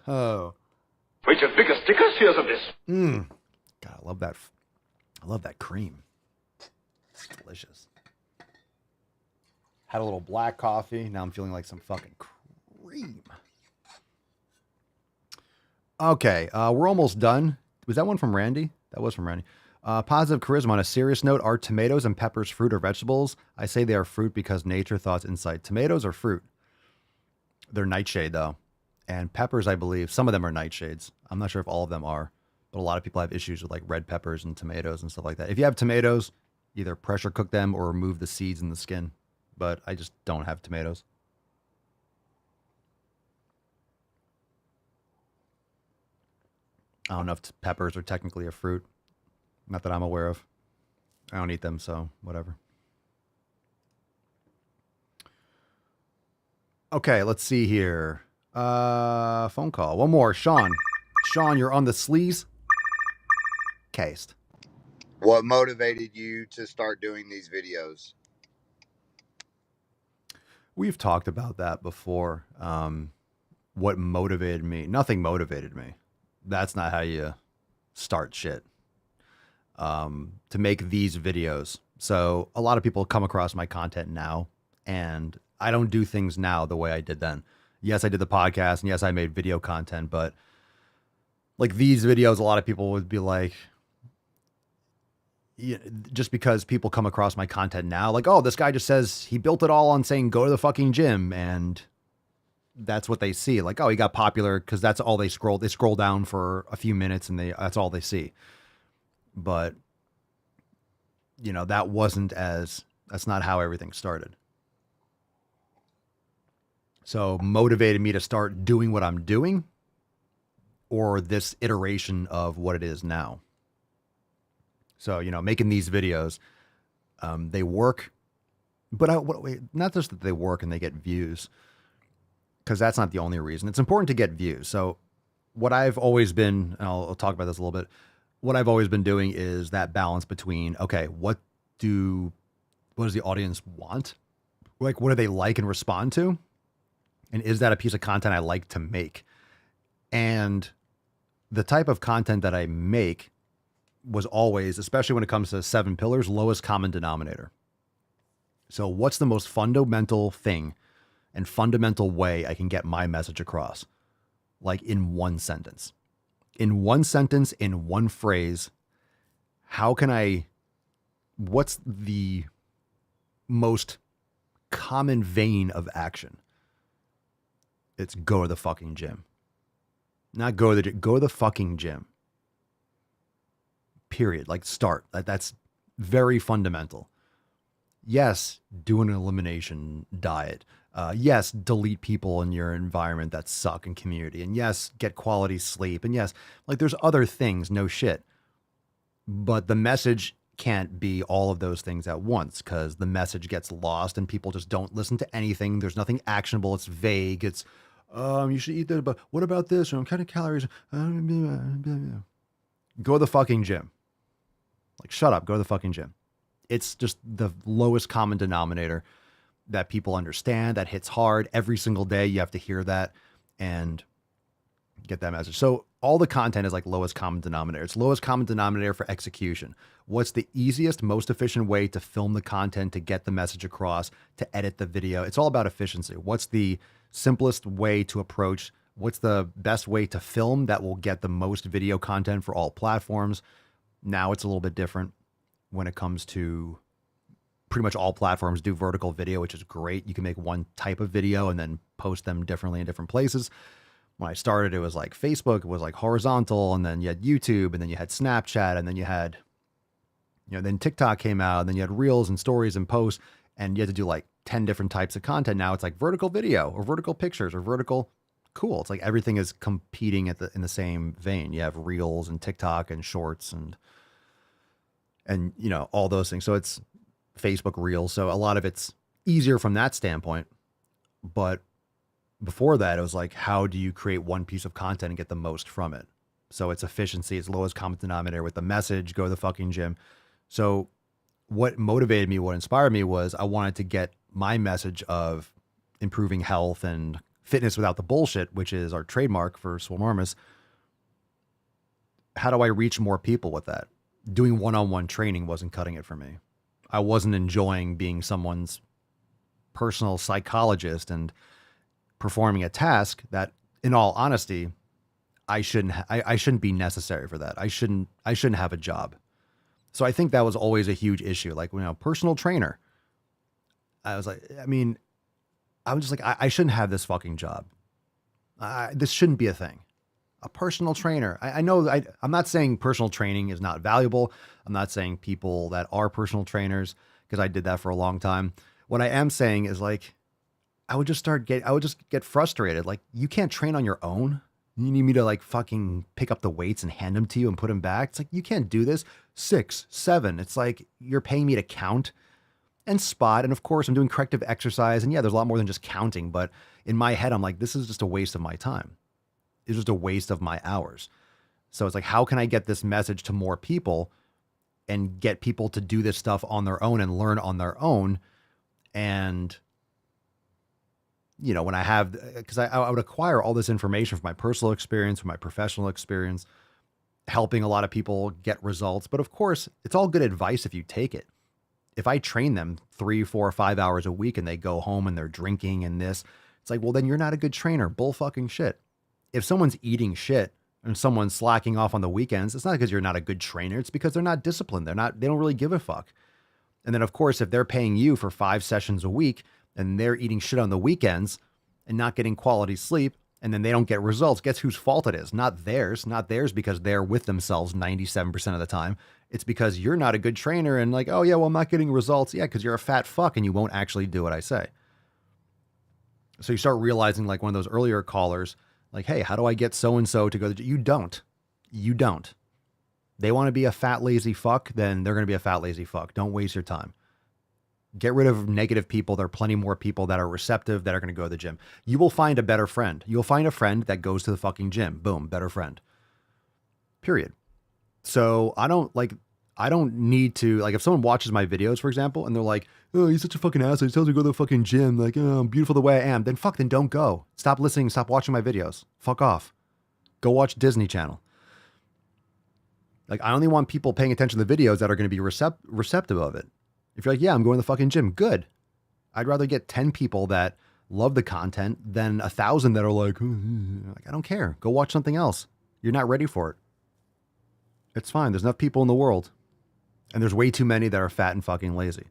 Oh. Wait, your bigger stickers? Here's of this. God, I love that. I love that cream. It's delicious. Had a little black coffee. Now I'm feeling like some fucking cream. Okay, we're almost done. Was that one from Randy? That was from Randy. Positive charisma. On a serious note, are tomatoes and peppers fruit or vegetables? I say they are fruit because nature thoughts insight. Tomatoes are fruit. They're nightshade, though. And peppers, I believe, some of them are nightshades. I'm not sure if all of them are, but a lot of people have issues with like red peppers and tomatoes and stuff like that. If you have tomatoes, either pressure cook them or remove the seeds and the skin. But I just don't have tomatoes. I don't know if peppers are technically a fruit. Not that I'm aware of. I don't eat them, so whatever. Okay, let's see here. Phone call. One more. Sean. Sean, you're on the sleaze cast. What motivated you to start doing these videos? We've talked about that before. What motivated me? Nothing motivated me. That's not how you start shit. To make these videos. So a lot of people come across my content now, and I don't do things now the way I did then. Yes, I did the podcast, and yes, I made video content, but like these videos, a lot of people would be like, yeah, just because people come across my content now, like, oh, this guy just says he built it all on saying go to the fucking gym, and that's what they see. Like, oh, he got popular because that's all they scroll. They scroll down for a few minutes, and that's all they see. But you know, that's not how everything started. So motivated me to start doing what I'm doing, or this iteration of what it is now. So, you know, making these videos, they work, but not just that they work and they get views, because that's not the only reason. It's important to get views. So what I've always been, and I'll talk about this a little bit. What I've always been doing is that balance between, okay, what does the audience want? Like, what do they like and respond to? And is that a piece of content I like to make? And the type of content that I make was always, especially when it comes to 7 pillars, lowest common denominator. So what's the most fundamental thing and fundamental way I can get my message across? Like in one sentence. In one sentence, in one phrase, what's the most common vein of action? It's go to the fucking gym. Not go to the gym, go to the fucking gym. Period. Like start. That's very fundamental. Yes, do an elimination diet. Yes, delete people in your environment that suck in community. And yes, get quality sleep. And yes, like there's other things, no shit. But the message can't be all of those things at once because the message gets lost and people just don't listen to anything. There's nothing actionable. It's vague. It's, you should eat that, but what about this? Or what kind of calories? Go to the fucking gym. Like, shut up. Go to the fucking gym. It's just the lowest common denominator that people understand, that hits hard every single day. You have to hear that and get that message. So all the content is like lowest common denominator. It's lowest common denominator for execution. What's the easiest, most efficient way to film the content, to get the message across, to edit the video? It's all about efficiency. What's the simplest way to approach? What's the best way to film that will get the most video content for all platforms? Now it's a little bit different when it comes to pretty much all platforms do vertical video, which is great. You can make one type of video and then post them differently in different places. When I started, it was like Facebook, it was like horizontal, and then you had YouTube, and then you had Snapchat, and then you had, then TikTok came out, and then you had reels and stories and posts, and you had to do like 10 different types of content. Now it's like vertical video or vertical pictures or vertical. Cool. It's like everything is competing in the same vein. You have reels and TikTok and shorts and all those things. So it's Facebook reels. So a lot of it's easier from that standpoint. But before that, it was like, how do you create one piece of content and get the most from it? So it's efficiency, it's lowest common denominator with the message, go to the fucking gym. So what motivated me, what inspired me was I wanted to get my message of improving health and fitness without the bullshit, which is our trademark for Swolenormous. How do I reach more people with that? Doing one-on-one training wasn't cutting it for me. I wasn't enjoying being someone's personal psychologist and performing a task that, in all honesty, I shouldn't be necessary for that. I shouldn't have a job. So I think that was always a huge issue. Like, personal trainer. I was just like, I shouldn't have this fucking job. This shouldn't be a thing. A personal trainer. I know I'm not saying personal training is not valuable. I'm not saying people that are personal trainers, because I did that for a long time. What I am saying is like, I would just get frustrated. Like, you can't train on your own. You need me to like fucking pick up the weights and hand them to you and put them back. It's like, you can't do this. 6, 7. It's like, you're paying me to count and spot. And of course I'm doing corrective exercise. And yeah, there's a lot more than just counting, but in my head, I'm like, this is just a waste of my time. It's just a waste of my hours. So it's like, how can I get this message to more people and get people to do this stuff on their own and learn on their own? And, when I have, because I would acquire all this information from my personal experience, from my professional experience, helping a lot of people get results. But of course, it's all good advice if you take it. If I train them 3, 4, 5 hours a week and they go home and they're drinking and this, it's like, well, then you're not a good trainer. Bull fucking shit. If someone's eating shit and someone's slacking off on the weekends, it's not because you're not a good trainer. It's because they're not disciplined. They don't really give a fuck. And then of course, if they're paying you for 5 sessions a week and they're eating shit on the weekends and not getting quality sleep, and then they don't get results, guess whose fault it is? Not theirs because they're with themselves 97% of the time. It's because you're not a good trainer and like, oh yeah, well, I'm not getting results. Yeah, because you're a fat fuck and you won't actually do what I say. So you start realizing, like one of those earlier callers, like, hey, how do I get so-and-so to go to the gym? You don't. They want to be a fat, lazy fuck, then they're going to be a fat, lazy fuck. Don't waste your time. Get rid of negative people. There are plenty more people that are receptive that are going to go to the gym. You will find a better friend. You'll find a friend that goes to the fucking gym. Boom, better friend. Period. So I don't need to, like, if someone watches my videos, for example, and they're like, oh, he's such a fucking asshole. He tells me to go to the fucking gym. Like, oh, I'm beautiful the way I am. Then don't go. Stop listening. Stop watching my videos. Fuck off. Go watch Disney Channel. Like, I only want people paying attention to the videos that are going to be receptive of it. If you're like, yeah, I'm going to the fucking gym, good. I'd rather get 10 people that love the content than 1,000 that are like, I don't care. Go watch something else. You're not ready for it. It's fine. There's enough people in the world. And there's way too many that are fat and fucking lazy.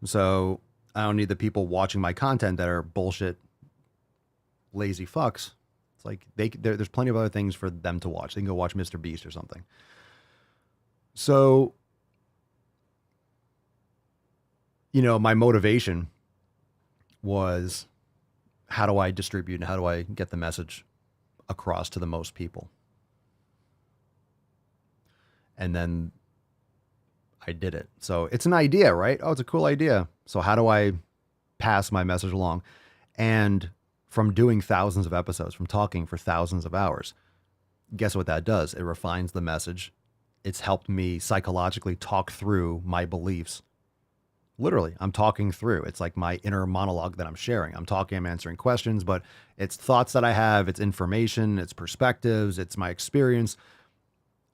So I don't need the people watching my content that are bullshit, lazy fucks. It's like there's plenty of other things for them to watch. They can go watch Mr. Beast or something. So, you know, my motivation was, how do I distribute and how do I get the message across to the most people? And then I did it. So it's an idea, right? Oh, it's a cool idea. So how do I pass my message along? And from doing thousands of episodes, from talking for thousands of hours, guess what that does? It refines the message. It's helped me psychologically talk through my beliefs. Literally, I'm talking through. It's like my inner monologue that I'm sharing. I'm talking, I'm answering questions, but it's thoughts that I have, it's information, it's perspectives, it's my experience.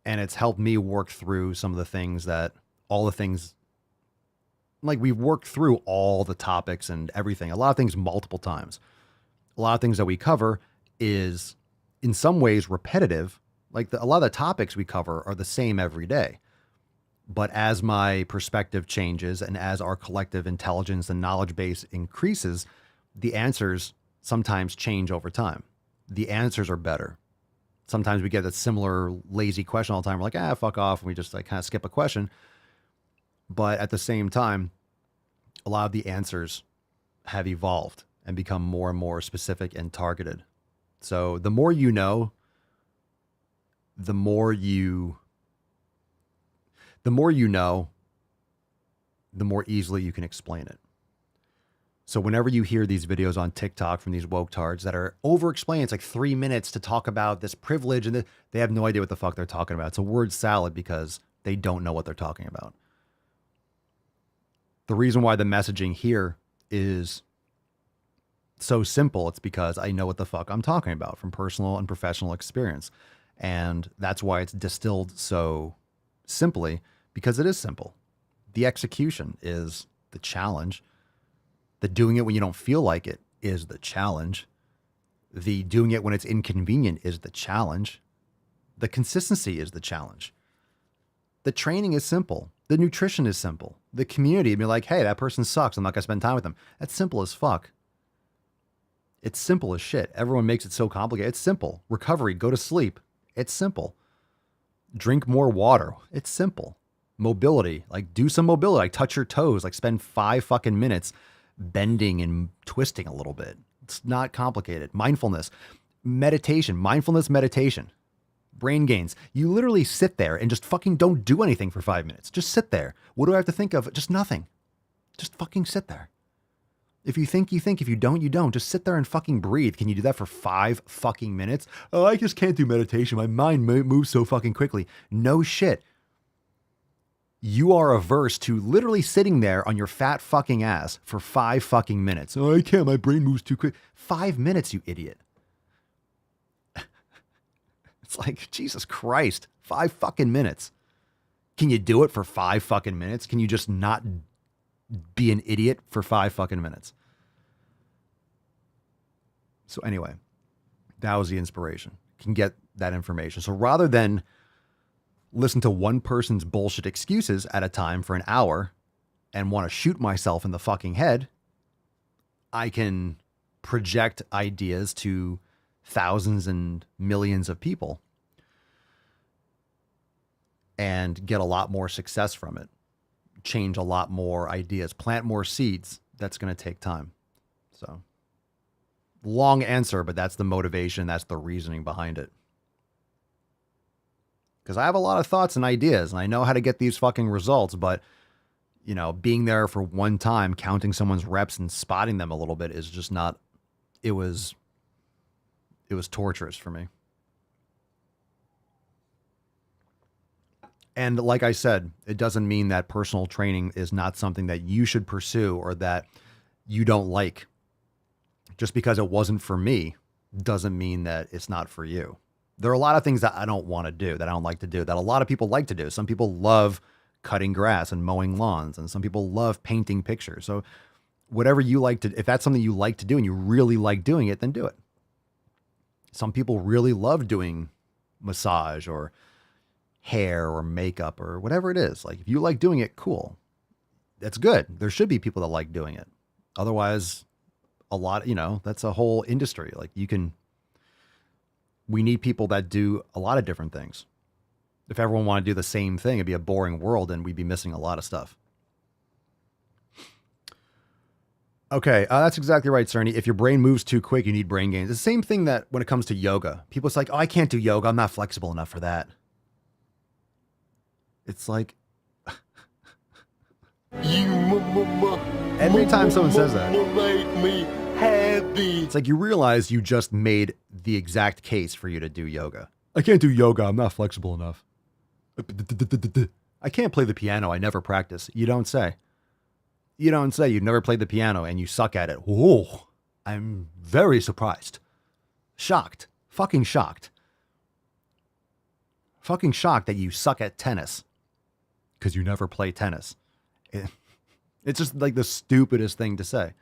And it's helped me work through some of the things like we've worked through all the topics and everything, a lot of things multiple times. A lot of things that we cover is in some ways repetitive. Like a lot of the topics we cover are the same every day. But as my perspective changes and as our collective intelligence and knowledge base increases, the answers sometimes change over time. The answers are better. Sometimes we get a similar lazy question all the time. We're like, fuck off. And we just like kind of skip a question. But at the same time, a lot of the answers have evolved and become more and more specific and targeted. So the more you know, the more easily you can explain it. So whenever you hear these videos on TikTok from these woke tards that are over-explaining, it's like 3 minutes to talk about this privilege, and they have no idea what the fuck they're talking about. It's a word salad because they don't know what they're talking about. The reason why the messaging here is so simple, it's because I know what the fuck I'm talking about from personal and professional experience. And that's why it's distilled so simply, because it is simple. The execution is the challenge. The doing it when you don't feel like it is the challenge. The doing it when it's inconvenient is the challenge. The consistency is the challenge. The training is simple. The nutrition is simple. The community, be like, hey, that person sucks. I'm not going to spend time with them. That's simple as fuck. It's simple as shit. Everyone makes it so complicated. It's simple. Recovery, go to sleep. It's simple. Drink more water. It's simple. Mobility, like do some mobility, like touch your toes, like spend 5 fucking minutes bending and twisting a little bit. It's not complicated. Mindfulness, meditation, mindfulness meditation, brain gains. You literally sit there and just fucking don't do anything for 5 minutes. Just sit there. What do I have to think of? Just nothing. Just fucking sit there. If you think, you think. If you don't, you don't. Just sit there and fucking breathe. Can you do that for 5 fucking minutes? Oh, I just can't do meditation. My mind moves so fucking quickly. No shit. You are averse to literally sitting there on your fat fucking ass for 5 fucking minutes. Oh, I can't. My brain moves too quick. 5 minutes, you idiot. It's like, Jesus Christ. 5 fucking minutes. Can you do it for 5 fucking minutes? Can you just not be an idiot for 5 fucking minutes? So anyway, that was the inspiration. Can get that information. So rather than listen to one person's bullshit excuses at a time for an hour and want to shoot myself in the fucking head, I can project ideas to thousands and millions of people and get a lot more success from it. Change a lot more ideas, plant more seeds. That's going to take time. So long answer, but that's the motivation. That's the reasoning behind it. Because I have a lot of thoughts and ideas and I know how to get these fucking results, but you know, being there for one time, counting someone's reps and spotting them a little bit is just not, it was torturous for me. And like I said, it doesn't mean that personal training is not something that you should pursue or that you don't like. Just because it wasn't for me doesn't mean that it's not for you. There are a lot of things that I don't want to do, that I don't like to do, that a lot of people like to do. Some people love cutting grass and mowing lawns, and some people love painting pictures. So whatever you like to, if that's something you like to do and you really like doing it, then do it. Some people really love doing massage or hair or makeup or whatever it is. Like if you like doing it, cool. That's good. There should be people that like doing it. Otherwise, a lot, you know, that's a whole industry. Like we need people that do a lot of different things. If everyone wanted to do the same thing, it'd be a boring world and we'd be missing a lot of stuff. Okay, that's exactly right, Cerny. If your brain moves too quick, you need brain gains. It's the same thing that when it comes to yoga. People's like, oh, I can't do yoga. I'm not flexible enough for that. It's like, every time someone says that, it's like you realize you just made the exact case for you to do yoga. I can't do yoga. I'm not flexible enough. I can't play the piano. I never practice. You don't say. You don't say. You've never played the piano and you suck at it. Whoa. I'm very surprised. Shocked. Fucking shocked. Fucking shocked that you suck at tennis. Because you never play tennis. It's just like the stupidest thing to say.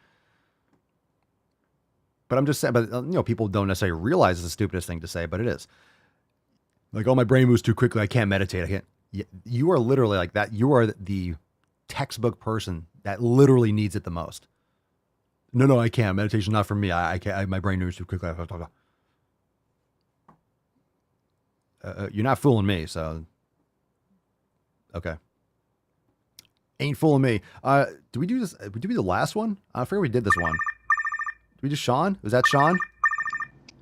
But I'm just saying, but you know, people don't necessarily realize it's the stupidest thing to say, but it is. Like, oh, my brain moves too quickly. I can't meditate. I can't. You are literally like that. You are the textbook person that literally needs it the most. No, I can't. Meditation's not for me. I can't. My brain moves too quickly. You're not fooling me, so. Okay. Ain't fooling me. Do we do this? Did we do the last one? I forget we did this one. Did we do Sean? Was that Sean?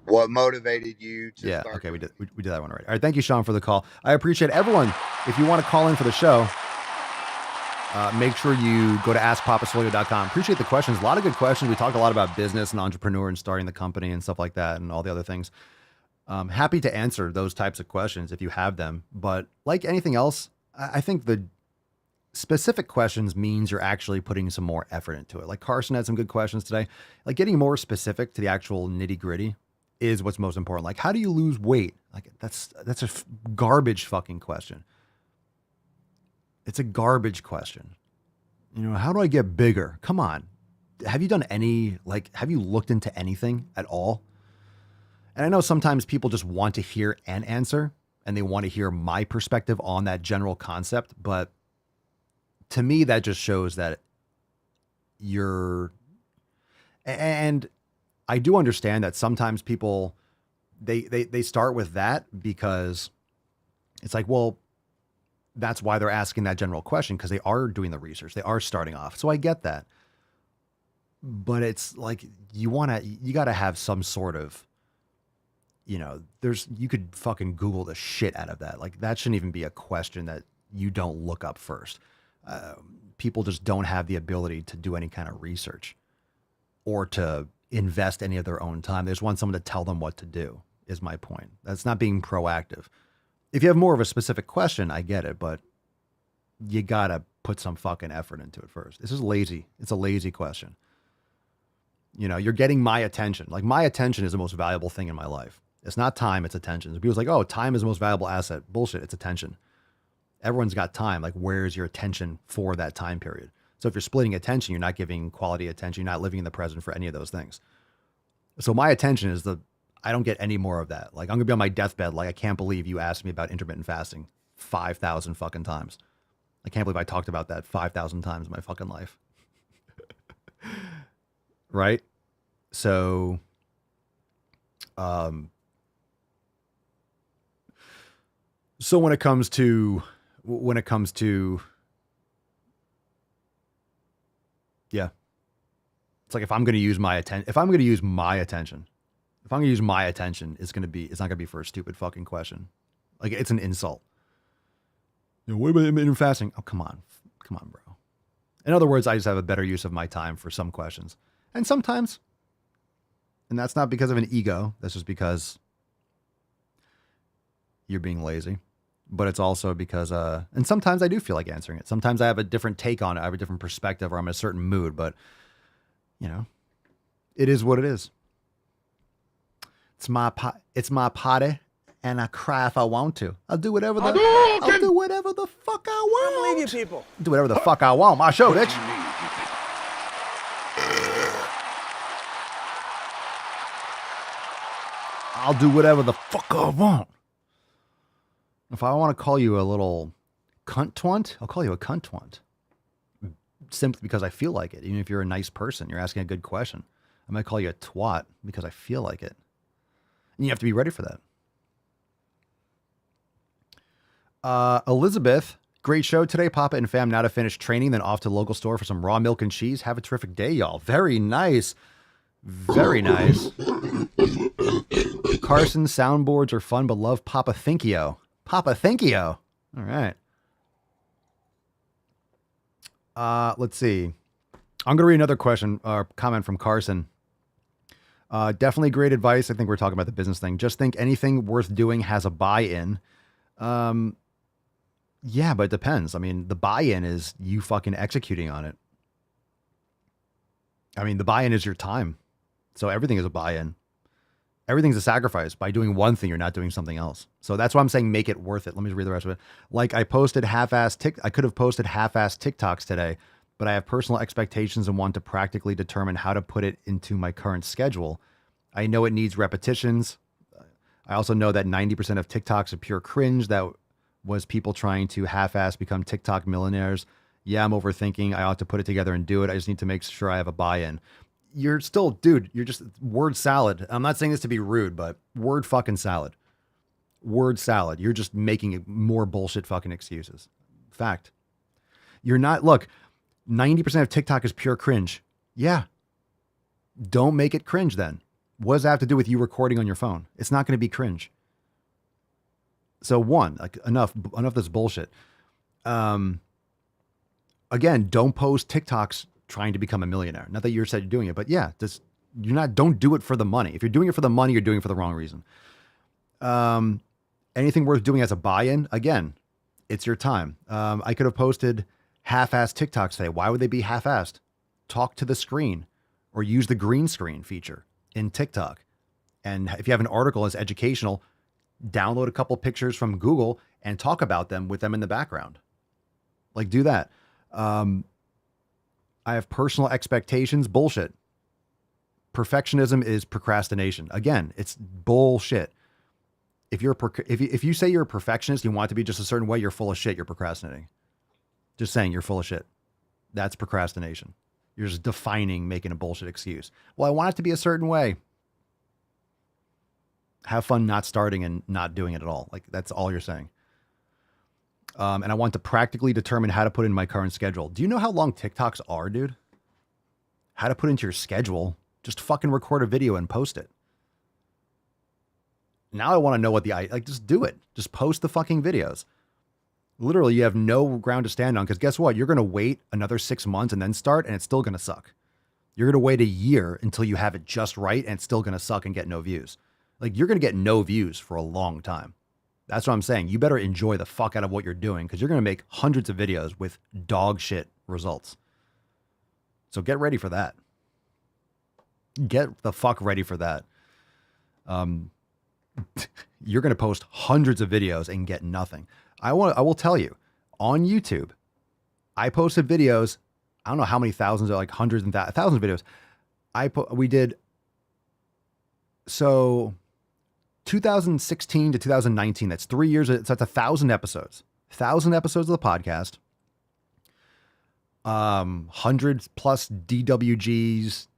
What motivated you to yeah, start? Okay, we did that one already. All right, thank you, Sean, for the call. I appreciate everyone. If you want to call in for the show, make sure you go to askpapaswolio.com. Appreciate the questions. A lot of good questions. We talked a lot about business and entrepreneur and starting the company and stuff like that and all the other things. Happy to answer those types of questions if you have them. But like anything else, I think the specific questions means you're actually putting some more effort into it. Like Carson had some good questions today. Like getting more specific to the actual nitty gritty is what's most important. Like, how do you lose weight? Like that's a garbage fucking question. It's a garbage question. You know, how do I get bigger? Come on. Have you done have you looked into anything at all? And I know sometimes people just want to hear an answer and they want to hear my perspective on that general concept. But to me, that just shows that and I do understand that sometimes people, they start with that because it's like, well, that's why they're asking that general question, because they are doing the research. They are starting off. So I get that. But it's like, you got to have some sort of, you know, you could fucking Google the shit out of that. Like that shouldn't even be a question that you don't look up first. People just don't have the ability to do any kind of research or to invest any of their own time. They just want someone to tell them what to do, is my point. That's not being proactive. If you have more of a specific question, I get it, but you gotta put some fucking effort into it first. This is lazy. It's a lazy question. You know, you're getting my attention. Like my attention is the most valuable thing in my life. It's not time, it's attention. People's like, oh, time is the most valuable asset. Bullshit, it's attention. Everyone's got time. Like, where's your attention for that time period? So if you're splitting attention, you're not giving quality attention. You're not living in the present for any of those things. So my attention is I don't get any more of that. Like I'm gonna be on my deathbed. Like I can't believe you asked me about intermittent fasting 5,000 fucking times. I can't believe I talked about that 5,000 times in my fucking life. Right? So, so when it comes to, yeah, it's like if I'm going to use my attention, it's not going to be for a stupid fucking question. Like it's an insult. You know, what about intermittent fasting? Oh, come on, bro. In other words, I just have a better use of my time for some questions. And sometimes, and that's not because of an ego, that's just because you're being lazy. But it's also because, and sometimes I do feel like answering it. Sometimes I have a different take on it. I have a different perspective or I'm in a certain mood, but you know, it is what it is. It's my party, and I cry if I want to. I'll do whatever the fuck I want. I believe you people. Do whatever the fuck I want. My show, bitch. I'll do whatever the fuck I want. If I want to call you a little cunt twant, I'll call you a cunt twant. Simply because I feel like it. Even if you're a nice person, you're asking a good question. I might call you a twat because I feel like it. And you have to be ready for that. Elizabeth, great show today. Papa and fam now to finish training, then off to the local store for some raw milk and cheese. Have a terrific day, y'all. Very nice. Very nice. Carson, soundboards are fun, but love Papa Thinkio. Papa Thinkio. All right. Let's see. I'm going to read another question or comment from Carson. Definitely great advice. I think we're talking about the business thing. Just think anything worth doing has a buy-in. Yeah, but it depends. I mean, the buy-in is you fucking executing on it. I mean, the buy-in is your time. So everything is a buy-in. Everything's a sacrifice. By doing one thing, you're not doing something else. So that's why I'm saying make it worth it. Let me read the rest of it. Like I posted I could have posted half-assed TikToks today, but I have personal expectations and want to practically determine how to put it into my current schedule. I know it needs repetitions. I also know that 90% of TikToks are pure cringe. That was people trying to half-ass become TikTok millionaires. Yeah, I'm overthinking. I ought to put it together and do it. I just need to make sure I have a buy-in. You're still, dude, you're just word salad. I'm not saying this to be rude, but word fucking salad. Word salad. You're just making more bullshit fucking excuses. Fact. You're not, look, 90% of TikTok is pure cringe. Yeah. Don't make it cringe then. What does that have to do with you recording on your phone? It's not going to be cringe. So one, like enough of this bullshit. Again, don't post TikToks trying to become a millionaire. Not that you said you're doing it, but yeah, don't do it for the money. If you're doing it for the money, you're doing it for the wrong reason. Anything worth doing as a buy-in, again, it's your time. I could have posted half-assed TikToks today. Why would they be half-assed? Talk to the screen or use the green screen feature in TikTok. And if you have an article that's educational, download a couple pictures from Google and talk about them with them in the background. Like do that. I have personal expectations. Bullshit. Perfectionism is procrastination. Again, it's bullshit. If you say you're a perfectionist, you want it to be just a certain way, you're full of shit. You're procrastinating. Just saying you're full of shit. That's procrastination. You're just making a bullshit excuse. Well, I want it to be a certain way. Have fun not starting and not doing it at all. Like that's all you're saying. And I want to practically determine how to put in my current schedule. Do you know how long TikToks are, dude? How to put into your schedule. Just fucking record a video and post it. Now I want to know what just do it. Just post the fucking videos. Literally, you have no ground to stand on because guess what? You're going to wait another 6 months and then start and it's still going to suck. You're going to wait a year until you have it just right and it's still going to suck and get no views. Like you're going to get no views for a long time. That's what I'm saying. You better enjoy the fuck out of what you're doing because you're going to make hundreds of videos with dog shit results. So get ready for that. Get the fuck ready for that. You're going to post hundreds of videos and get nothing. I will tell you, on YouTube, I posted videos. I don't know how many thousands, like hundreds and thousands of videos. We did. So 2016 to 2019, that's 3 years. That's 1,000 episodes. 1,000 episodes of the podcast. 100 plus DWGs,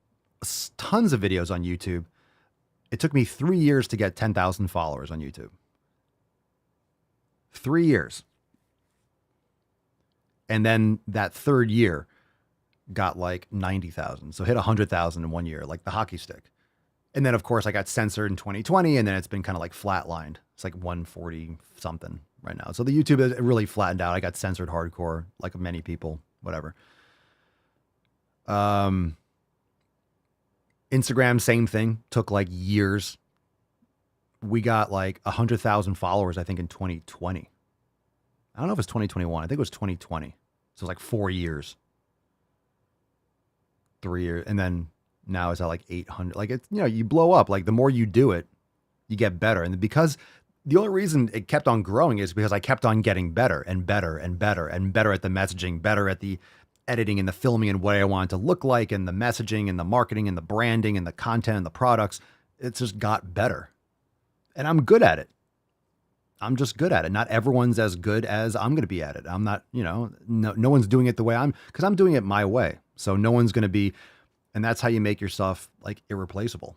tons of videos on YouTube. It took me 3 years to get 10,000 followers on YouTube. 3 years. And then that third year got like 90,000. So hit 100,000 in 1 year, like the hockey stick. And then, of course, I got censored in 2020, and then it's been kind of like flatlined. It's like 140 something right now. So the YouTube has really flattened out. I got censored hardcore, like many people, whatever. Instagram, same thing. Took like years. We got like 100,000 followers, I think, in 2020. I don't know if it's 2021. I think it was 2020. So it was like 4 years. 3 years. And then now it's at like 800. Like, it's, you blow up. Like, the more you do it, you get better. And because the only reason it kept on growing is because I kept on getting better and better and better and better at the messaging, better at the editing and the filming and what I wanted to look like and the messaging and the marketing and the branding and the content and the products. It just got better. And I'm good at it. I'm just good at it. Not everyone's as good as I'm going to be at it. I'm not, no one's doing it the way because I'm doing it my way. So no one's going to be, and that's how you make yourself like irreplaceable.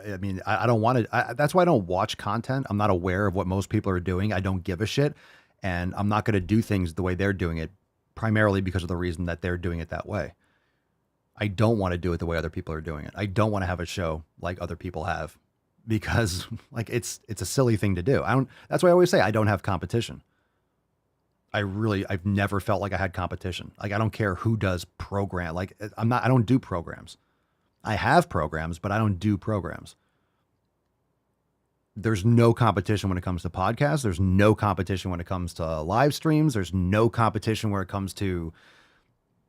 I mean, I don't want to, that's why I don't watch content. I'm not aware of what most people are doing. I don't give a shit. And I'm not going to do things the way they're doing it, primarily because of the reason that they're doing it that way. I don't want to do it the way other people are doing it. I don't want to have a show like other people have, because like it's a silly thing to do. That's why I always say I don't have competition. I've never felt like I had competition. Like, I don't care who does program. Like, I don't do programs. I have programs, but I don't do programs. There's no competition when it comes to podcasts. There's no competition when it comes to live streams. There's no competition when it comes to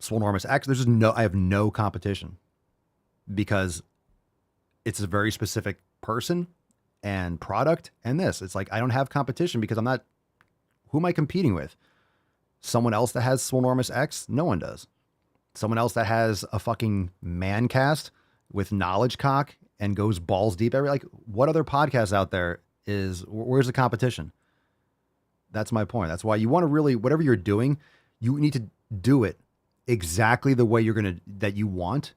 Swolenormous X. I have no competition, because it's a very specific person and product. And it's like, I don't have competition because who am I competing with? Someone else that has Swolenormous X? No one does. Someone else that has a fucking man cast with knowledge cock and goes balls deep. What other podcast out there where's the competition? That's my point. That's why you want to really, whatever you're doing, you need to do it exactly the way that you want,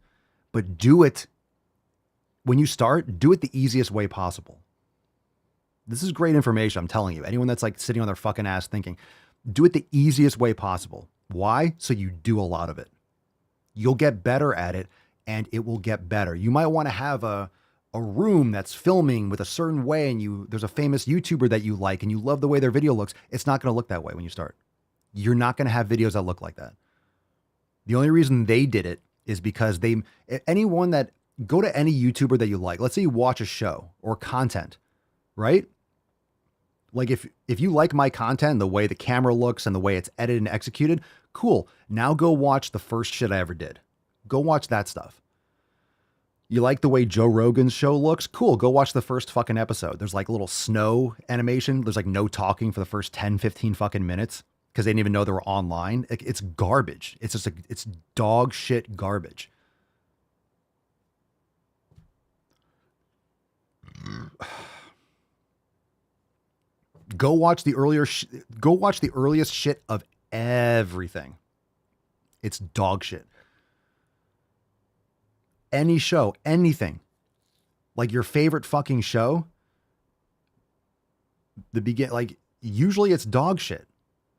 but do it when you start, do it the easiest way possible. This is great information. I'm telling you, anyone that's like sitting on their fucking ass thinking, do it the easiest way possible. Why? So you do a lot of it. You'll get better at it, and it will get better. You might want to have a room that's filming with a certain way, and there's a famous YouTuber that you like and you love the way their video looks. It's not going to look that way when you start. You're not going to have videos that look like that. The only reason they did it is because anyone that, go to any YouTuber that you like. Let's say you watch a show or content, right? Like, if you like my content, the way the camera looks and the way it's edited and executed, cool. Now go watch the first shit I ever did. Go watch that stuff. You like the way Joe Rogan's show looks? Cool. Go watch the first fucking episode. There's like a little snow animation. There's like no talking for the first 10, 15 fucking minutes because they didn't even know they were online. It's garbage. It's dog shit garbage. Go watch the earliest shit of everything. It's dog shit. Any show, anything. Like your favorite fucking show, usually it's dog shit.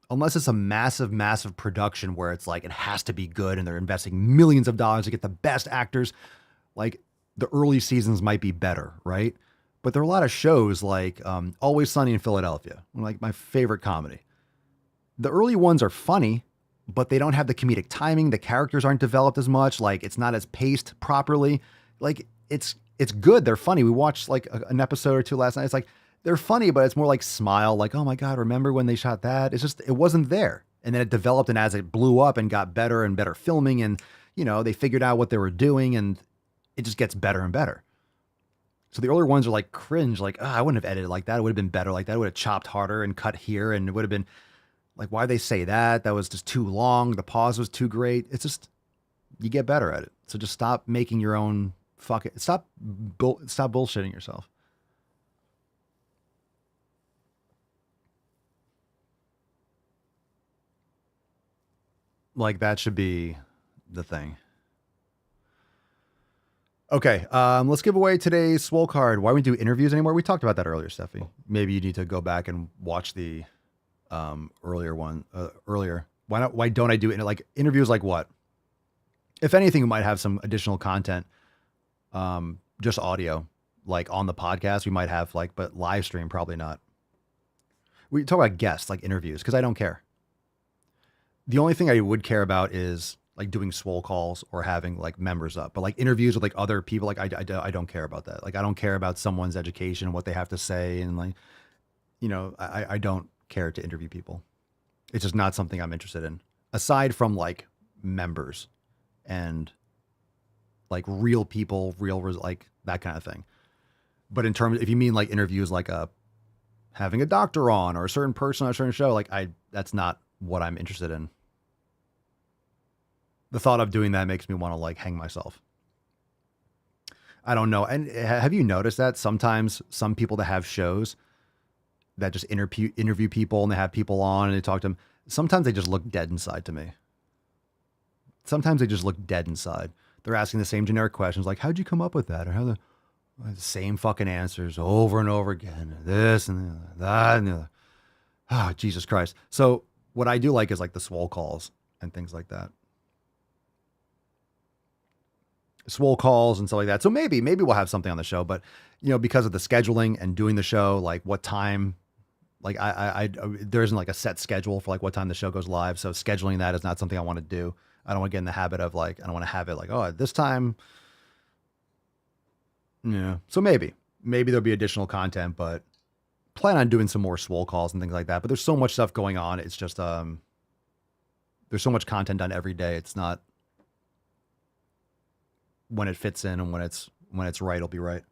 Unless it's a massive, massive production where it's like, it has to be good and they're investing millions of dollars to get the best actors. Like, the early seasons might be better, right? But there are a lot of shows like Always Sunny in Philadelphia, like my favorite comedy. The early ones are funny, but they don't have the comedic timing. The characters aren't developed as much. Like, it's not as paced properly. Like, it's good. They're funny. We watched like an episode or two last night. It's like, they're funny, but it's more like smile. Like, oh my God, remember when they shot that? It's just, it wasn't there. And then it developed, and as it blew up and got better and better filming, and, they figured out what they were doing, and it just gets better and better. So the earlier ones are like cringe, like, I wouldn't have edited like that. It would have been better like that. I would have chopped harder and cut here, and it would have been like, why'd they say that? That was just too long. The pause was too great. It's just, you get better at it. So just stop making your own stop bullshitting yourself. Like, that should be the thing. Okay, let's give away today's Swole card. Why don't we do interviews anymore? We talked about that earlier, Steffi. Maybe you need to go back and watch the earlier one. Why don't I do it? Like, interviews like what? If anything, we might have some additional content, just audio, like on the podcast. We might have but live stream, probably not. We talk about guests, like interviews, because I don't care. The only thing I would care about is like doing swole calls or having like members up, but like interviews with like other people, like I don't care about that. Like I don't care about someone's education and what they have to say. And like, I don't care to interview people. It's just not something I'm interested in aside from like members and like real people, like that kind of thing. But in terms, if you mean like interviews, like having a doctor on or a certain person on a certain show, like that's not what I'm interested in. The thought of doing that makes me want to like hang myself. I don't know. And have you noticed that sometimes some people that have shows that just interview people and they have people on and they talk to them, sometimes they just look dead inside to me. Sometimes they just look dead inside. They're asking the same generic questions like, how'd you come up with that? Or how the same fucking answers over and over again. This and that and the other. Oh, Jesus Christ. So what I do like is like the swole calls and things like that. Swole calls and stuff like that. So maybe we'll have something on the show, but because of the scheduling and doing the show, like what time, like I there isn't like a set schedule for like what time the show goes live. So scheduling that is not something I want to do. I don't want to get in the habit of like, I don't want to have it like, oh, at this time. Yeah. So maybe there'll be additional content, but plan on doing some more swole calls and things like that. But there's so much stuff going on. It's just, there's so much content done every day. It's not when it fits in and when it's right, it'll be right.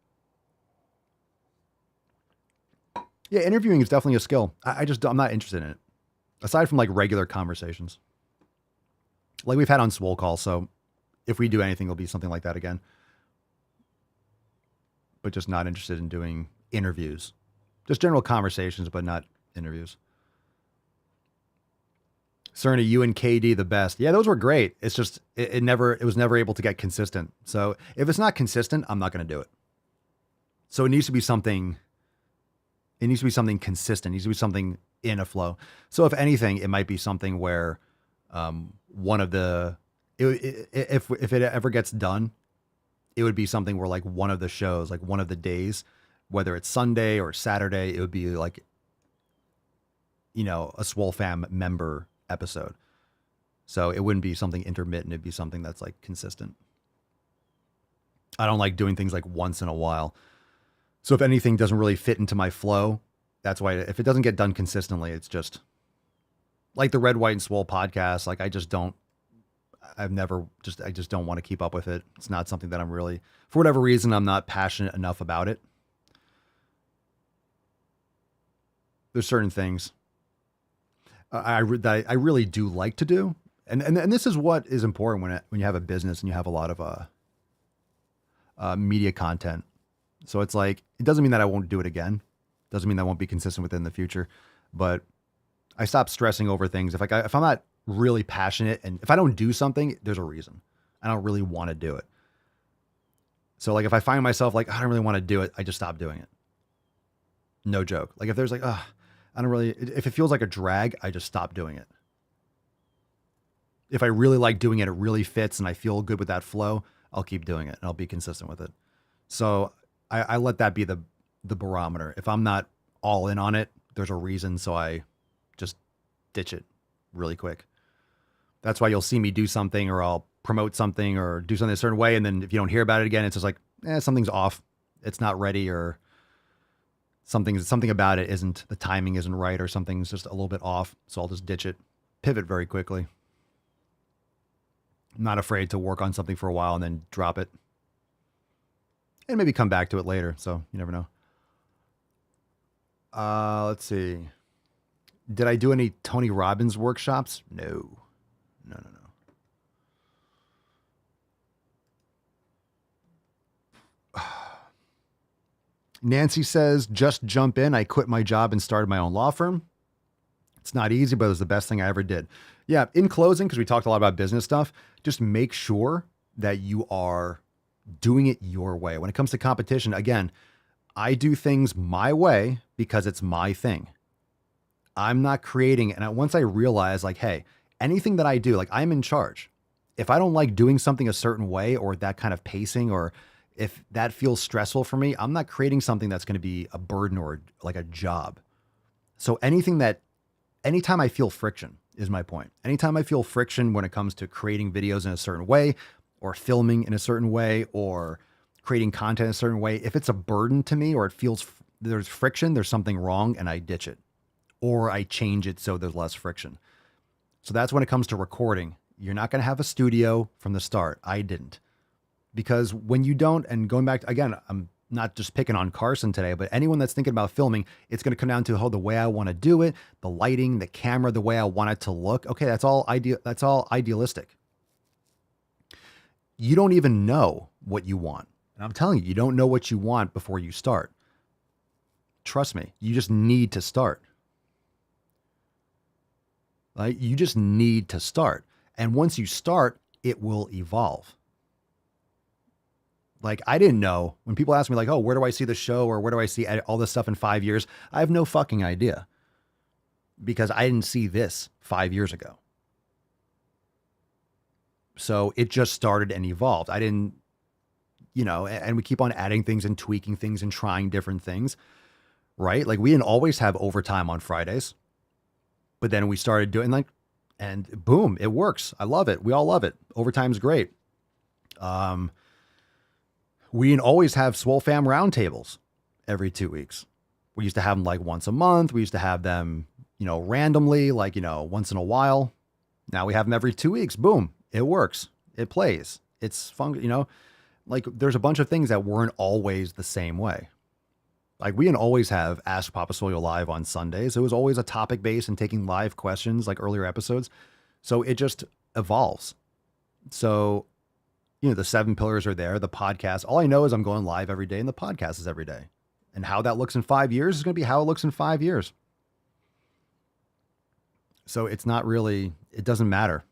Yeah. Interviewing is definitely a skill. I'm not interested in it aside from like regular conversations like we've had on swole calls. So if we do anything, it'll be something like that again, but just not interested in doing interviews, just general conversations, but not interviews. Cerny, you and KD the best. Yeah, those were great. It's just it was never able to get consistent. So if it's not consistent, I'm not going to do it. So it needs to be something. It needs to be something consistent. It needs to be something in a flow. So if anything, it might be something where one of the if it ever gets done, it would be something where like one of the shows, like one of the days, whether it's Sunday or Saturday, it would be like a Swole Fam member episode. So it wouldn't be something intermittent. It'd be something that's like consistent. I don't like doing things like once in a while. So if anything doesn't really fit into my flow, that's why if it doesn't get done consistently, it's just like the Red, White, and Swole podcast. Like I just don't want to keep up with it. It's not something that I'm really, for whatever reason, I'm not passionate enough about it. There's certain things that I really do like to do. And this is what is important when you have a business and you have a lot of media content. So it's like, it doesn't mean that I won't do it again. Doesn't mean that I won't be consistent with it in the future, but I stop stressing over things. If I'm not really passionate and if I don't do something, there's a reason. I don't really want to do it. So like if I find myself like, I don't really want to do it, I just stop doing it. No joke. Like if there's like, if it feels like a drag, I just stop doing it. If I really like doing it, it really fits and I feel good with that flow, I'll keep doing it and I'll be consistent with it. So I let that be the barometer. If I'm not all in on it, there's a reason. So I just ditch it really quick. That's why you'll see me do something or I'll promote something or do something a certain way. And then if you don't hear about it again, it's just like, something's off. It's not ready or something about it the timing isn't right or something's just a little bit off. So I'll just ditch it, pivot very quickly. I'm not afraid to work on something for a while and then drop it and maybe come back to it later. So you never know. Let's see. Did I do any Tony Robbins workshops? No. Nancy says, just jump in. I quit my job and started my own law firm. It's not easy, but it was the best thing I ever did. Yeah. In closing, because we talked a lot about business stuff, just make sure that you are doing it your way. When it comes to competition, again, I do things my way because it's my thing. I'm not creating. And once I realize like, hey, anything that I do, like I'm in charge. If I don't like doing something a certain way or that kind of pacing, or if that feels stressful for me, I'm not creating something that's going to be a burden or like a job. So anytime I feel friction, is my point. Anytime I feel friction when it comes to creating videos in a certain way or filming in a certain way or creating content in a certain way, if it's a burden to me or it feels there's friction, there's something wrong and I ditch it or I change it so there's less friction. So that's when it comes to recording. You're not going to have a studio from the start. I didn't. Because when you don't, and going back to, again, I'm not just picking on Carson today, but anyone that's thinking about filming, it's going to come down to the way I want to do it, the lighting, the camera, the way I want it to look. Okay, that's all idealistic. You don't even know what you want. And I'm telling you, you don't know what you want before you start. Trust me, you just need to start. Like, you just need to start. And once you start, it will evolve. Like, I didn't know when people ask me like, oh, where do I see the show or where do I see all this stuff in 5 years? I have no fucking idea because I didn't see this 5 years ago. So it just started and evolved. I didn't, and we keep on adding things and tweaking things and trying different things, right? Like we didn't always have overtime on Fridays, but then we started doing and boom, it works. I love it. We all love it. Overtime's great. We didn't always have Swole Fam roundtables every 2 weeks. We used to have them like once a month. We used to have them, randomly, once in a while. Now we have them every 2 weeks. Boom. It works. It plays. It's fun. There's a bunch of things that weren't always the same way. Like we didn't always have Ask Papa Swolio live on Sundays. It was always a topic based and taking live questions like earlier episodes. So it just evolves. So, the 7 pillars are there, the podcast. All I know is I'm going live every day and the podcast is every day. And how that looks in 5 years is going to be how it looks in 5 years. So it's not really, it doesn't matter.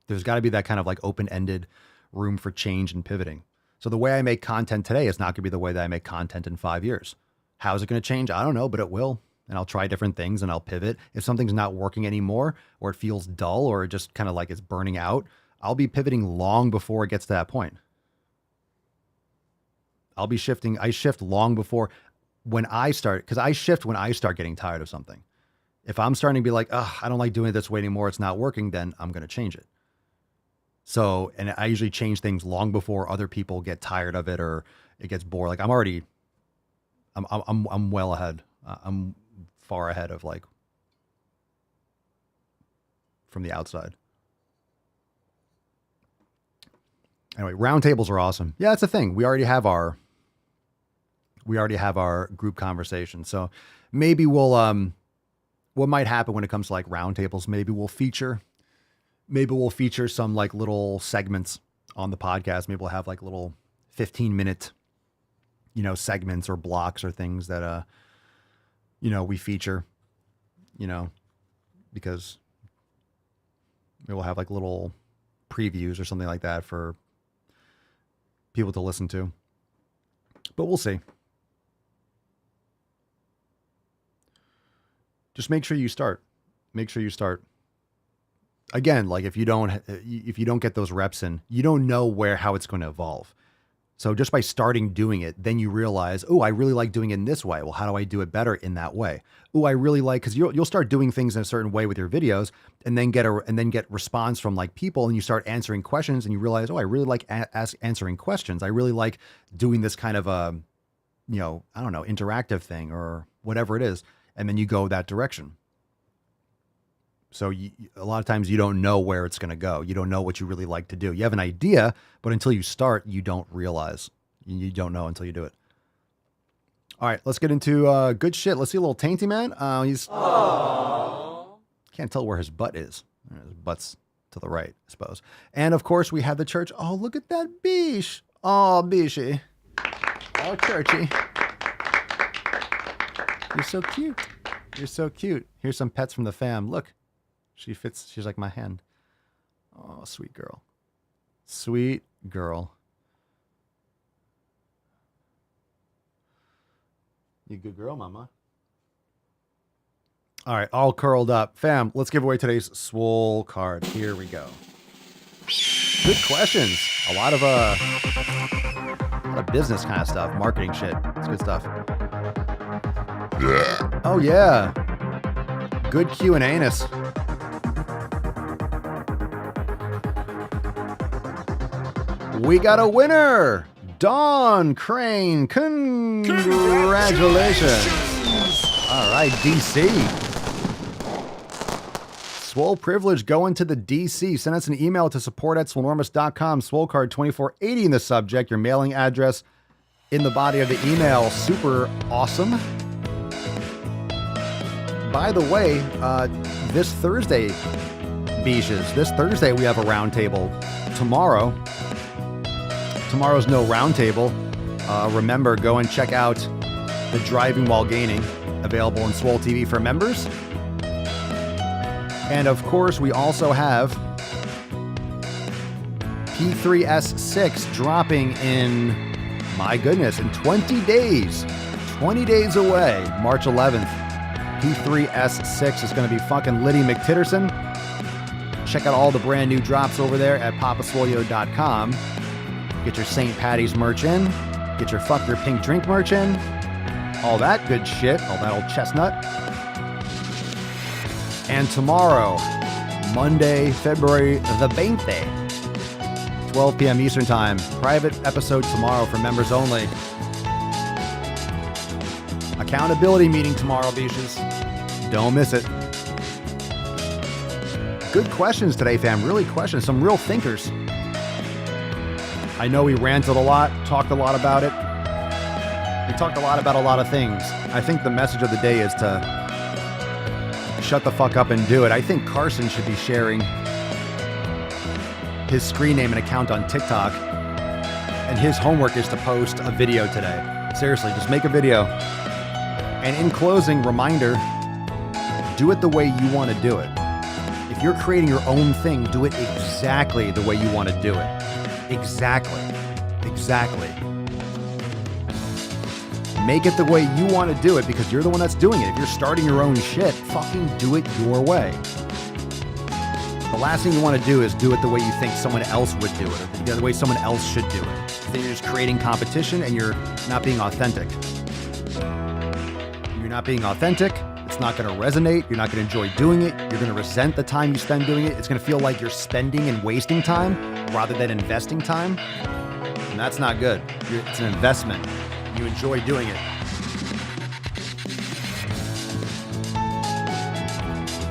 There's got to be that kind of like open-ended room for change and pivoting. So the way I make content today is not going to be the way that I make content in 5 years. How is it going to change? I don't know, but it will. And I'll try different things and I'll pivot. If something's not working anymore or it feels dull or it just kind of like it's burning out, I'll be pivoting long before it gets to that point. I'll be shifting. I shift long before when I start, because I shift when I start getting tired of something. If I'm starting to be like, oh, I don't like doing it this way anymore, it's not working, then I'm going to change it. So, and I usually change things long before other people get tired of it or it gets bored. Like I'm well ahead. I'm far ahead of from the outside. Anyway, roundtables are awesome. Yeah, that's the thing. We already have our group conversation. So maybe we'll, what might happen when it comes to roundtables, maybe we'll feature some little segments on the podcast. Maybe we'll have little 15-minute, segments or blocks or things that, we feature, because maybe we'll have little previews or something like that for people to listen to, but we'll see. Just make sure you start. Again, if you don't get those reps in, you don't know how it's going to evolve. So just by starting doing it, then you realize, oh, I really like doing it in this way. Well, how do I do it better in that way? Oh, I really like, because you'll start doing things in a certain way with your videos, and then get response from people, and you start answering questions, and you realize, oh, I really like answering questions. I really like doing this kind of I don't know, interactive thing or whatever it is, and then you go that direction. So a lot of times you don't know where it's going to go. You don't know what you really like to do. You have an idea, but until you start, you don't realize. You don't know until you do it. All right, let's get into good shit. Let's see a little Tainty Man. He's can't tell where his butt is. His butt's to the right, I suppose. And of course, we have the church. Oh, look at that beesh. Oh, beeshy. Oh, churchy. You're so cute. You're so cute. Here's some pets from the fam. Look. She fits. She's like my hand. Oh, sweet girl. Sweet girl. You good girl, mama. All right, all curled up. Fam, let's give away today's Swole card. Here we go. Good questions. A lot of business kind of stuff. Marketing shit. It's good stuff. Yeah. Oh, yeah. Good Q and anus. We got a winner! Dawn Crane, congratulations! All right, DC. Swole privilege going to the DC. Send us an email to support@swolenormous.com. Swole card 2480 in the subject. Your mailing address in the body of the email. Super awesome. By the way, this Thursday, Beaches, this Thursday we have a roundtable. Tomorrow's no roundtable. Remember, go and check out the Driving While Gaining, available in Swole TV for members. And of course, we also have P3S6 dropping in, my goodness, in 20 days. 20 days away, March 11th. P3S6 is going to be fucking Liddy McTitterson. Check out all the brand new drops over there at papaswolio.com. Get your St. Patty's merch in. Get your Fuck Your Pink Drink merch in. All that good shit. All that old chestnut. And tomorrow, Monday, February the 20th, 12 p.m. Eastern Time. Private episode tomorrow for members only. Accountability meeting tomorrow, Beaches. Don't miss it. Good questions today, fam. Really questions. Some real thinkers. I know we ranted a lot, talked a lot about it. We talked a lot about a lot of things. I think the message of the day is to shut the fuck up and do it. I think Carson should be sharing his screen name and account on TikTok. And his homework is to post a video today. Seriously, just make a video. And in closing, reminder, do it the way you want to do it. If you're creating your own thing, do it exactly the way you want to do it. Exactly. Make it the way you want to do it because you're the one that's doing it. If you're starting your own shit, fucking do it your way. The last thing you want to do is do it the way you think someone else would do it, or the way someone else should do it. Then you're just creating competition and you're not being authentic. You're not being authentic. It's not going to resonate. You're not going to enjoy doing it. You're going to resent the time you spend doing it. It's going to feel like you're spending and wasting time rather than investing time. And that's not good. It's an investment. You enjoy doing it.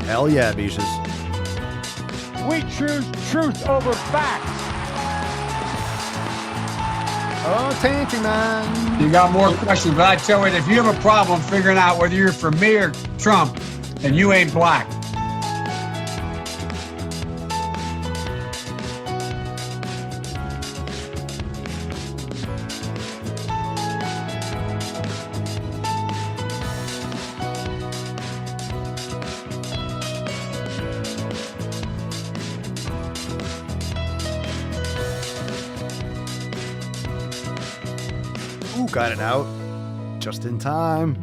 Hell yeah, Beaches. We choose truth over facts. Oh, thank you, man. You got more questions, but I tell you, if you have a problem figuring out whether you're for me or Trump, then you ain't black. Ooh, got it out. Just in time.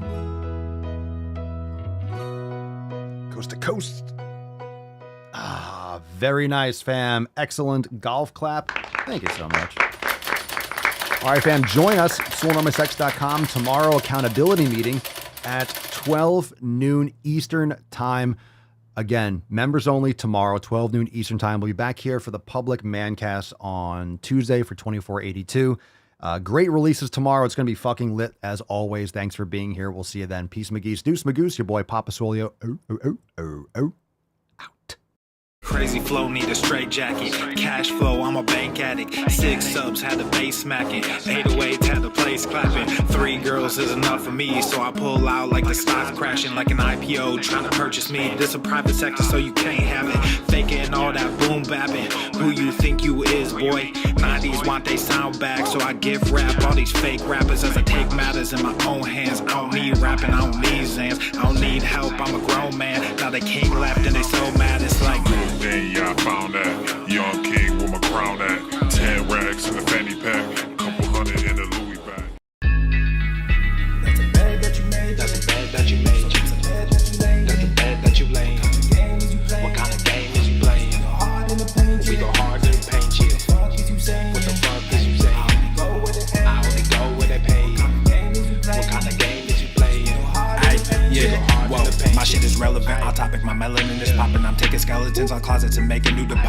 Coast to coast. Ah, very nice, fam. Excellent golf clap. Thank you so much. All right, fam, join us, swolenormousx.com, tomorrow, accountability meeting at 12 noon Eastern time. Again, members only tomorrow, 12 noon Eastern time. We'll be back here for the public Mancast on Tuesday for 2482. Great releases tomorrow. It's going to be fucking lit as always. Thanks for being here. We'll see you then. Peace, McGee's. Deuce, Magoose, your boy Papa Swolio. Out. Crazy flow, need a straight jacket. Cash flow, I'm a bank addict. 6 subs, had the bass smacking. 808s, had the place clapping. 3 girls is enough for me, so I pull out like the stock crashing. Like an IPO, trying to purchase me. This a private sector, so you can't have it. Faking all that boom bapping. Who you think you is, boy? 90s want they sound back, so I give rap all these fake rappers as I take matters in my own hands. I don't need rapping, I don't need Zans. I don't need help, I'm a grown man. Now they king left and they so mad, it's like Then yeah, I found that young king with my crown at 10 racks in the fanny pack, couple hundred in the Louis bag. That's a bed that you made. That's a bed that you made. That's a bed that you laid. What kind of game is you playing? We go hard in the paint, yeah. What the fuck is you saying? I only go where they pay. What kind of game is you playing? Yeah, whoa, my shit is relevant. On topic, my melanin is popping. I'm taking skeletons on closets and making new deposits.